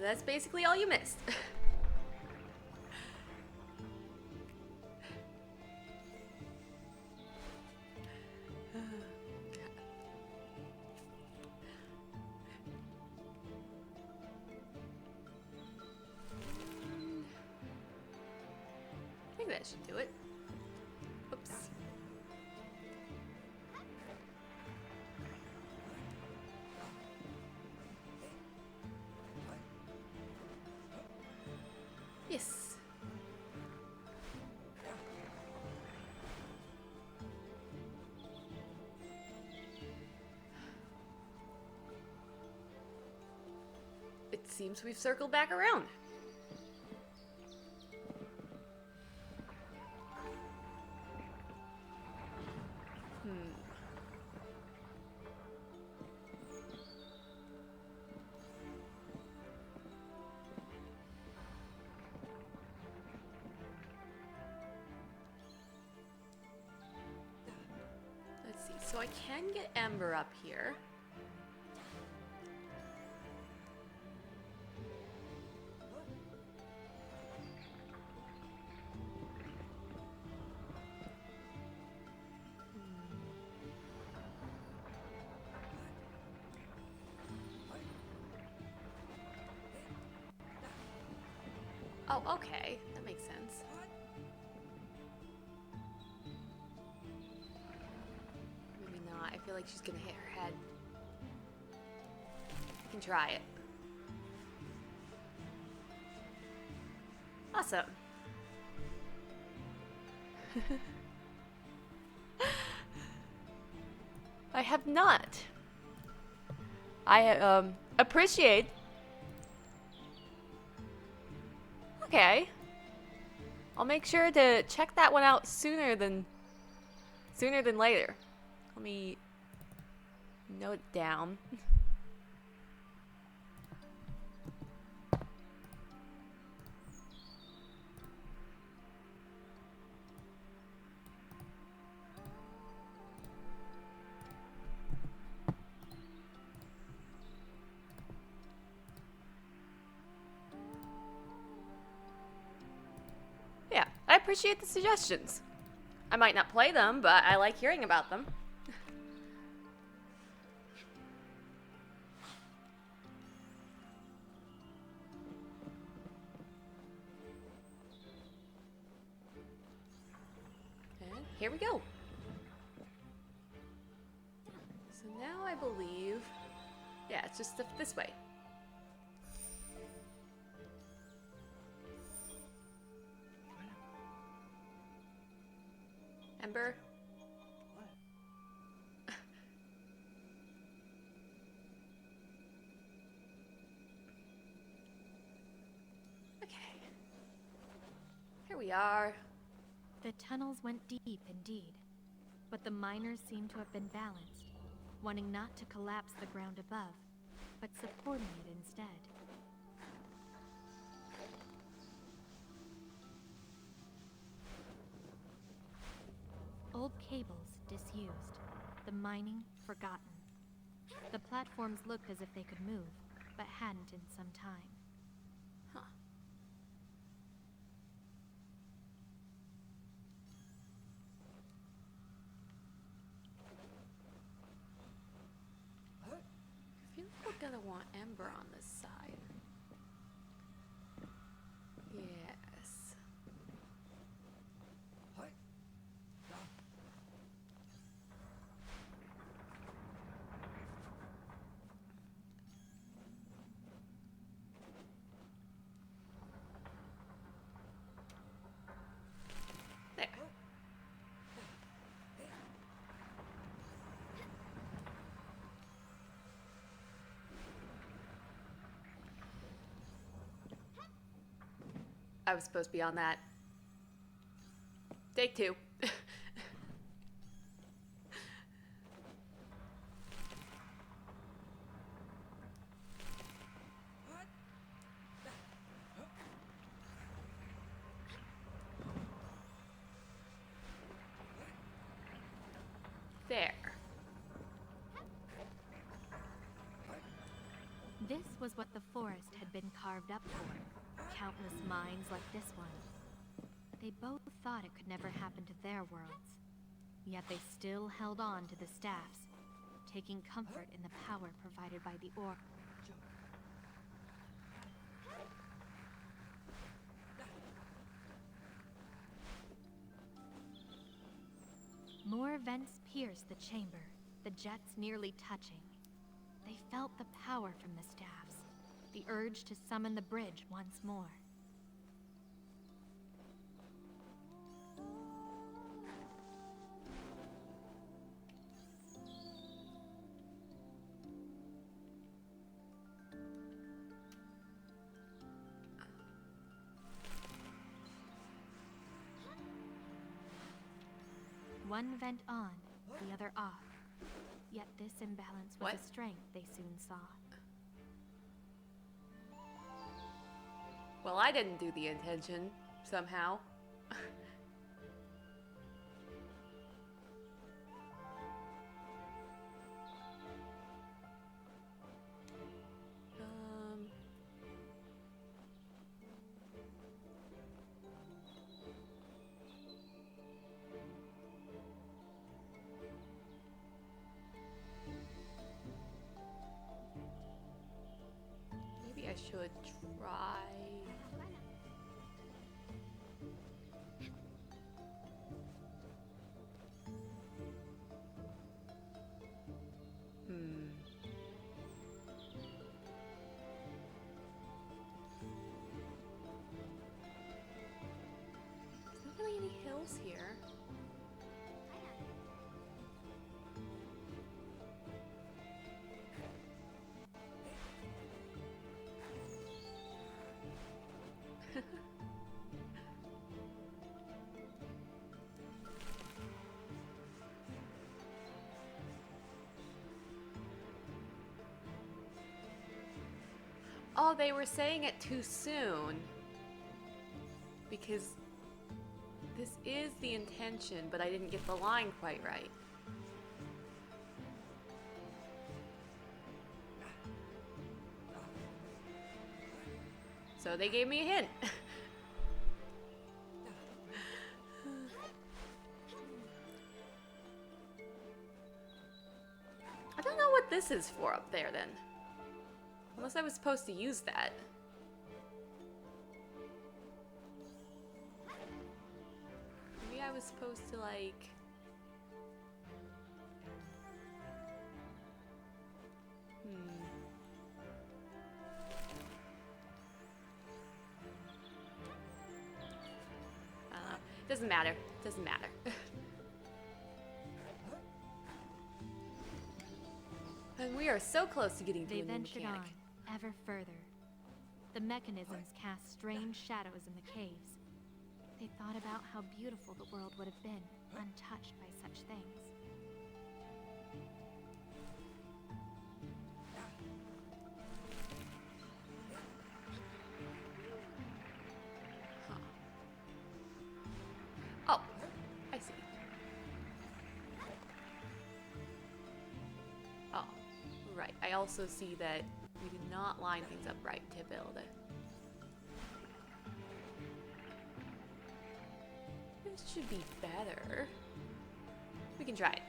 A: That's basically all you missed. I think that should do it. Oops. Yes. It seems we've circled back around. Let's see. So I can get Ember up here. Oh, okay. That makes sense. Maybe not. I feel like she's gonna hit her head. I can try it. Awesome. I have not. I appreciate. Okay. I'll make sure to check that one out sooner than later. Let me note it down. Yeah, I appreciate the suggestions. I might not play them, but I like hearing about them. And here we go. So now I believe, yeah, it's just this way. we are.
B: The tunnels went deep indeed, but the miners seemed to have been balanced, wanting not to collapse the ground above, but supporting it instead. Old cables disused, the mining forgotten. The platforms looked as if they could move, but hadn't in some time.
A: Huh. I feel like we're gonna want Ember on this side. Yes. There. I was supposed to be on that. Take two. There.
B: This was what the forest had been carved up for. Countless mines like this one. They both thought it could never happen to their worlds. Yet they still held on to the staffs, taking comfort in the power provided by the orc. More vents pierced the chamber, the jets nearly touching. They felt the power from the staffs, the urge to summon the bridge once more. One vent on, the other off. Yet this imbalance was
A: What?
B: a strength they soon saw.
A: Well, I didn't do the intention, somehow. Maybe I should try. There's not really any hills here. Oh, they were saying it too soon. Because this is the intention, but I didn't get the line quite right. So they gave me a hint. I don't know what this is for up there then. Unless I was supposed to use that. Maybe I was supposed to like... I don't know. Doesn't matter. Doesn't matter. And we are so close to getting to
B: They
A: a new
B: ventured
A: mechanic.
B: on, ever further. The mechanisms cast strange shadows in the caves. They thought about how beautiful the world would have been, untouched by such things.
A: Oh, I see. Oh, right. I also see that we did not line things up right to build it. This should be better. We can try it.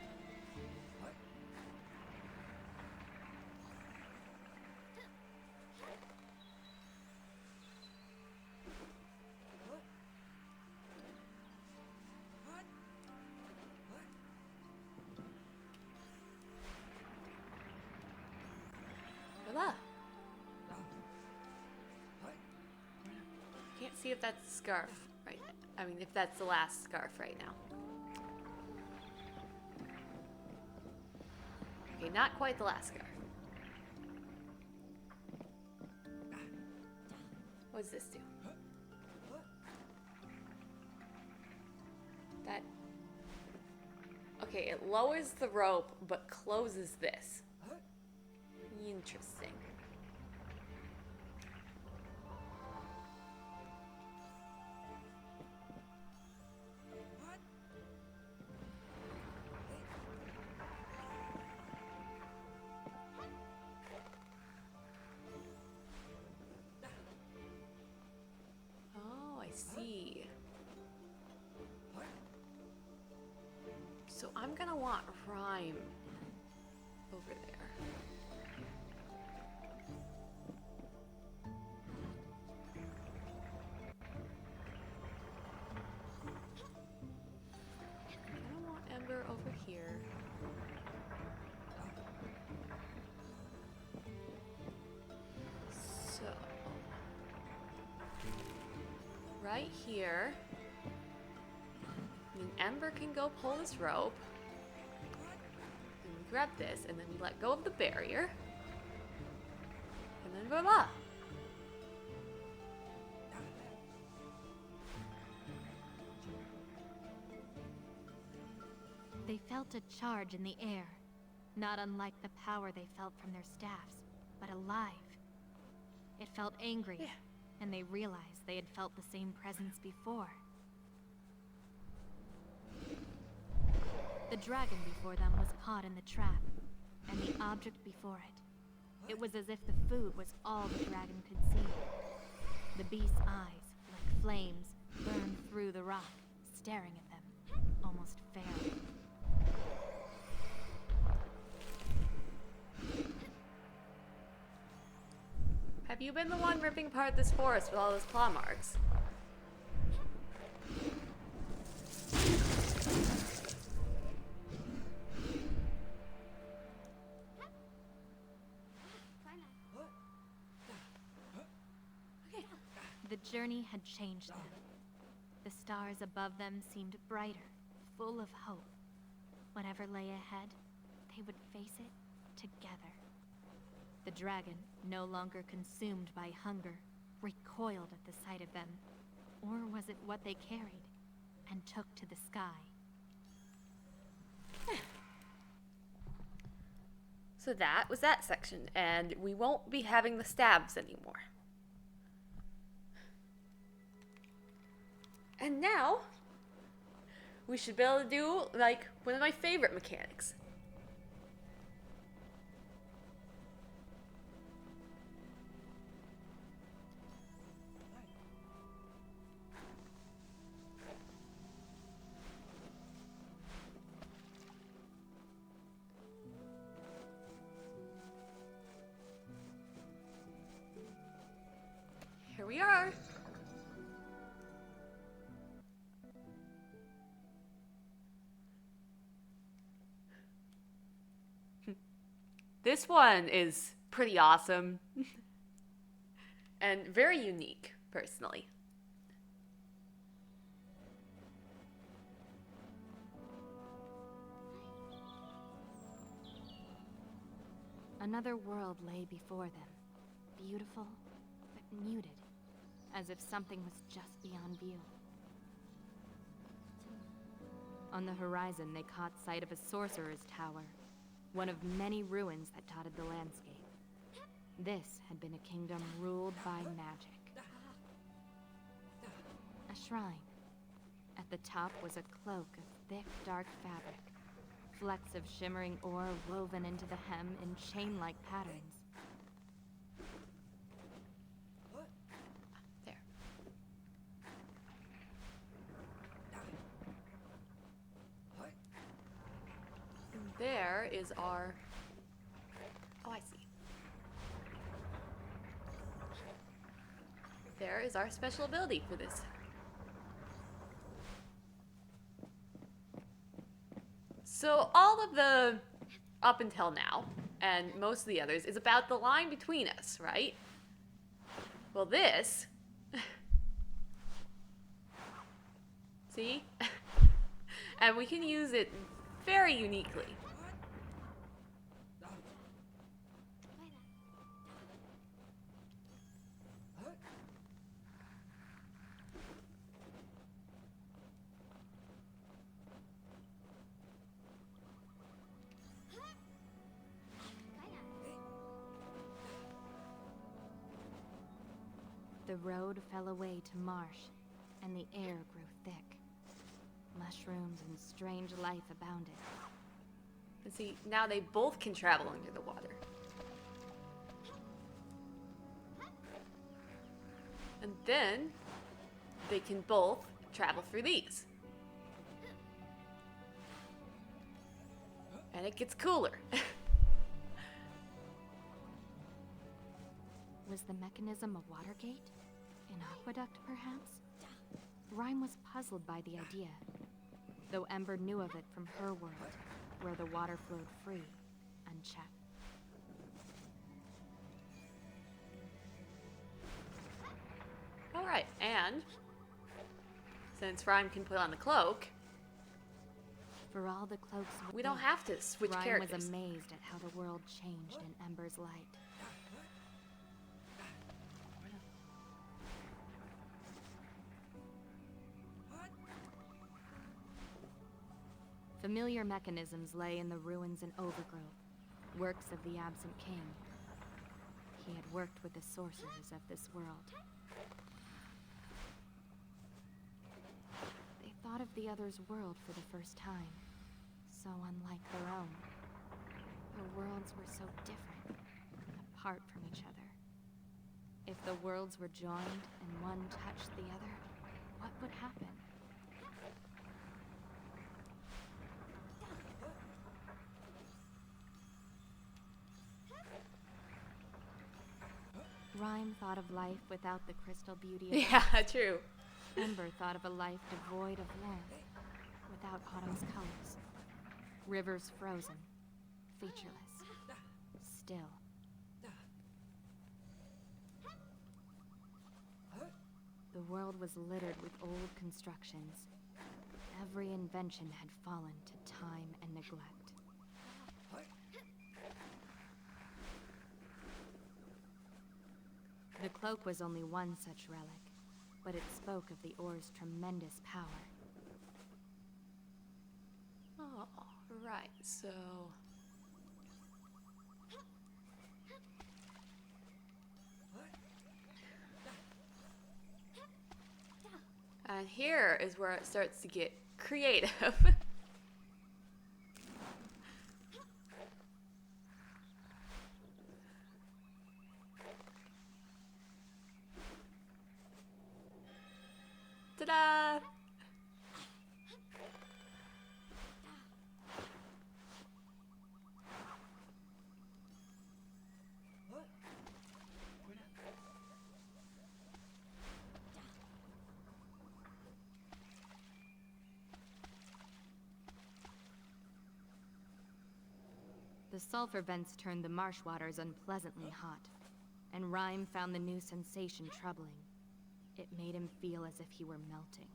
A: Voila. Can't see if that's the scarf, right? I mean, if that's the last scarf right now. Okay, not quite the last scarf. What does this do? That... Okay, it lowers the rope, but closes this. Interesting. Oh, I see. So I'm gonna want Rhyme over there. I want Ember over here. So, right here, and then Ember can go pull this rope. And we grab this, and then we let go of the barrier. And then voila!
B: They felt a charge in the air, not unlike the power they felt from their staffs, but alive. It felt angry,
A: Yeah.
B: and they realized they had felt the same presence before. The dragon before them was caught in the trap, and the object before it. It was as if the food was all the dragon could see. The beast's eyes, like flames, burned through the rock, staring at them, almost fair.
A: Have you been the one ripping apart this forest with all those claw marks? Okay.
B: The journey had changed them. The stars above them seemed brighter, full of hope. Whatever lay ahead, they would face it together. The dragon, no longer consumed by hunger, recoiled at the sight of them. Or was it what they carried, and took to the sky?
A: So that was that section, and we won't be having the stabs anymore. And now, we should be able to do, like, one of my favorite mechanics. Here we are. This one is pretty awesome and very unique, personally.
B: Another world lay before them, beautiful but muted, as if something was just beyond view. On the horizon, they caught sight of a sorcerer's tower, one of many ruins that dotted the landscape. This had been a kingdom ruled by magic. A shrine. At the top was a cloak of thick, dark fabric. Flecks of shimmering ore woven into the hem in chain-like patterns.
A: There. And there is our... Oh, I see. There is our special ability for this. So all of the up until now, and most of the others, is about the line between us, right? Well, this... See? And we can use it very uniquely.
B: The road fell away to marsh, and the air grew thick. Mushrooms and strange life abounded.
A: And see, now they both can travel under the water. And then they can both travel through these. And it gets cooler.
B: Was the mechanism a water gate? An aqueduct, perhaps? Rhyme was puzzled by the idea, though Ember knew of it from her world, where the water flowed free, unchecked.
A: Alright, and since Rhyme can put on the cloak,
B: For all the cloaks
A: we don't have to switch
B: Rhyme
A: characters.
B: was amazed at how the world changed in Ember's light. Familiar mechanisms lay in the ruins and overgrowth, works of the absent king. He had worked with the sorcerers of this world. They thought of the other's world for the first time, so unlike their own. Their worlds were so different, apart from each other. If the worlds were joined and one touched the other, what would happen? Rhyme thought of life without the crystal beauty of
A: Yeah, true.
B: Ember thought of a life devoid of warmth, without autumn's colors. Rivers frozen, featureless, still. The world was littered with old constructions. Every invention had fallen to time and neglect. The cloak was only one such relic, but it spoke of the ore's tremendous power.
A: Oh, right, so... And here is where it starts to get creative. Ta-da!
B: The sulfur vents turned the marsh waters unpleasantly hot, and Rhyme found the new sensation troubling. It made him feel as if he were melting.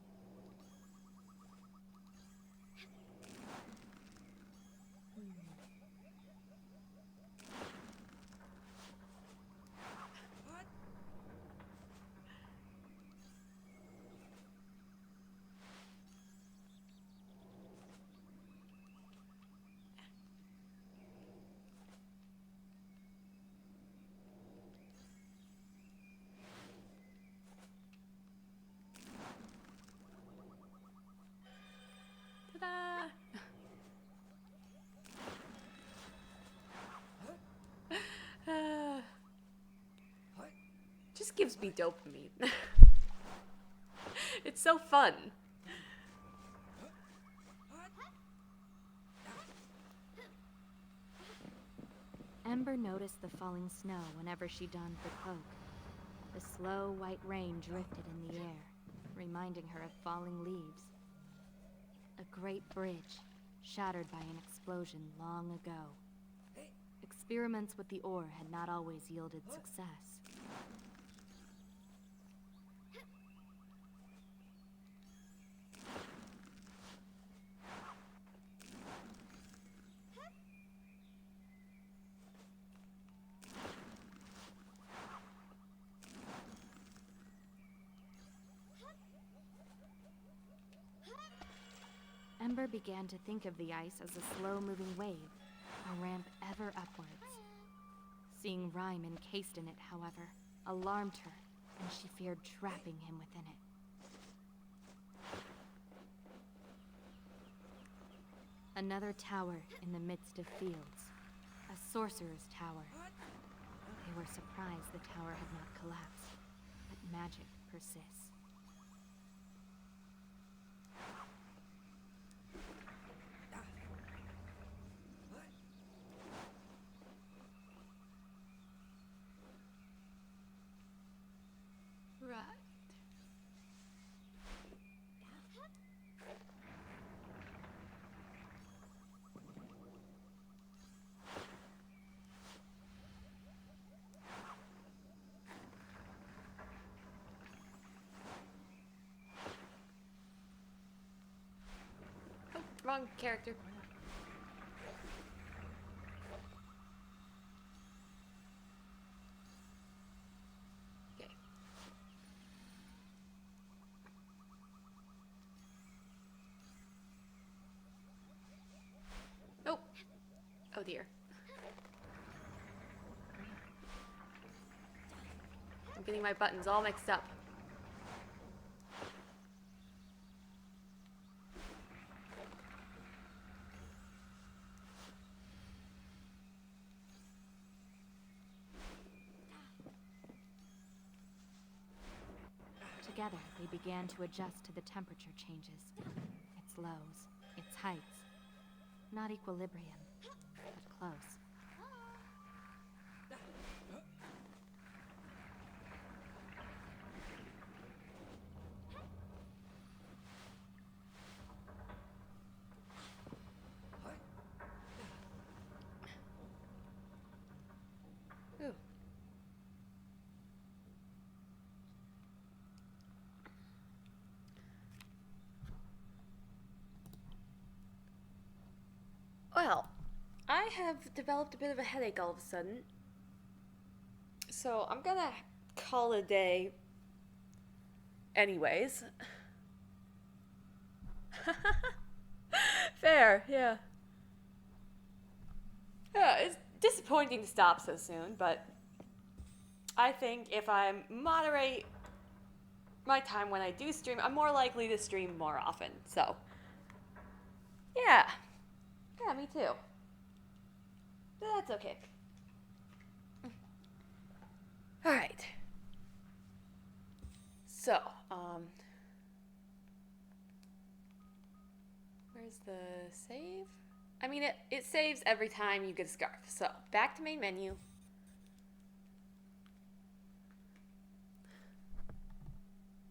A: just gives me dopamine. It's so fun.
B: Ember noticed the falling snow whenever she donned the cloak. The slow white rain drifted in the air, reminding her of falling leaves. A great bridge, shattered by an explosion long ago. Experiments with the ore had not always yielded success. Ember began to think of the ice as a slow-moving wave, a ramp ever upwards. Seeing Rhyme encased in it, however, alarmed her, and she feared trapping him within it. Another tower in the midst of fields, a sorcerer's tower. They were surprised the tower had not collapsed, but magic persists.
A: Right. Oh, wrong character. Okay. Oh. Oh dear. I'm getting my buttons all mixed up.
B: Together, they began to adjust to the temperature changes. Its lows, its heights. Not equilibrium, but close.
A: Ooh. Well, I have developed a bit of a headache all of a sudden. So I'm gonna call it a day anyways. Fair, yeah. Yeah, it's disappointing to stop so soon, but I think if I moderate my time when I do stream, I'm more likely to stream more often. So, yeah. Yeah, me too. But that's okay. Alright. So, where's the save? I mean, it saves every time you get a scarf. So, back to main menu.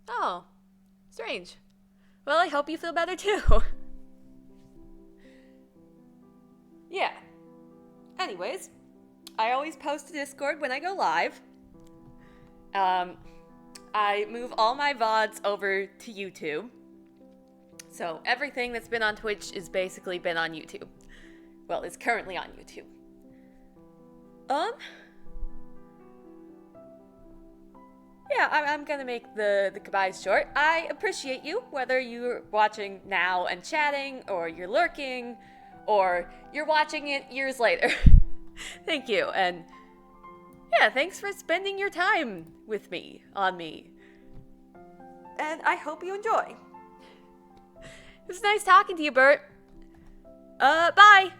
A: Oh, strange. Well, I hope you feel better too. Yeah. Anyways, I always post to Discord when I go live. I move all my VODs over to YouTube. So everything that's been on Twitch is basically been on YouTube. Well, it's currently on YouTube. Yeah, I'm gonna make the goodbyes short. I appreciate you, whether you're watching now and chatting, or you're lurking, or you're watching it years later. Thank you, and yeah, thanks for spending your time with me, on me. And I hope you enjoy. It was nice talking to you, Bert. Bye!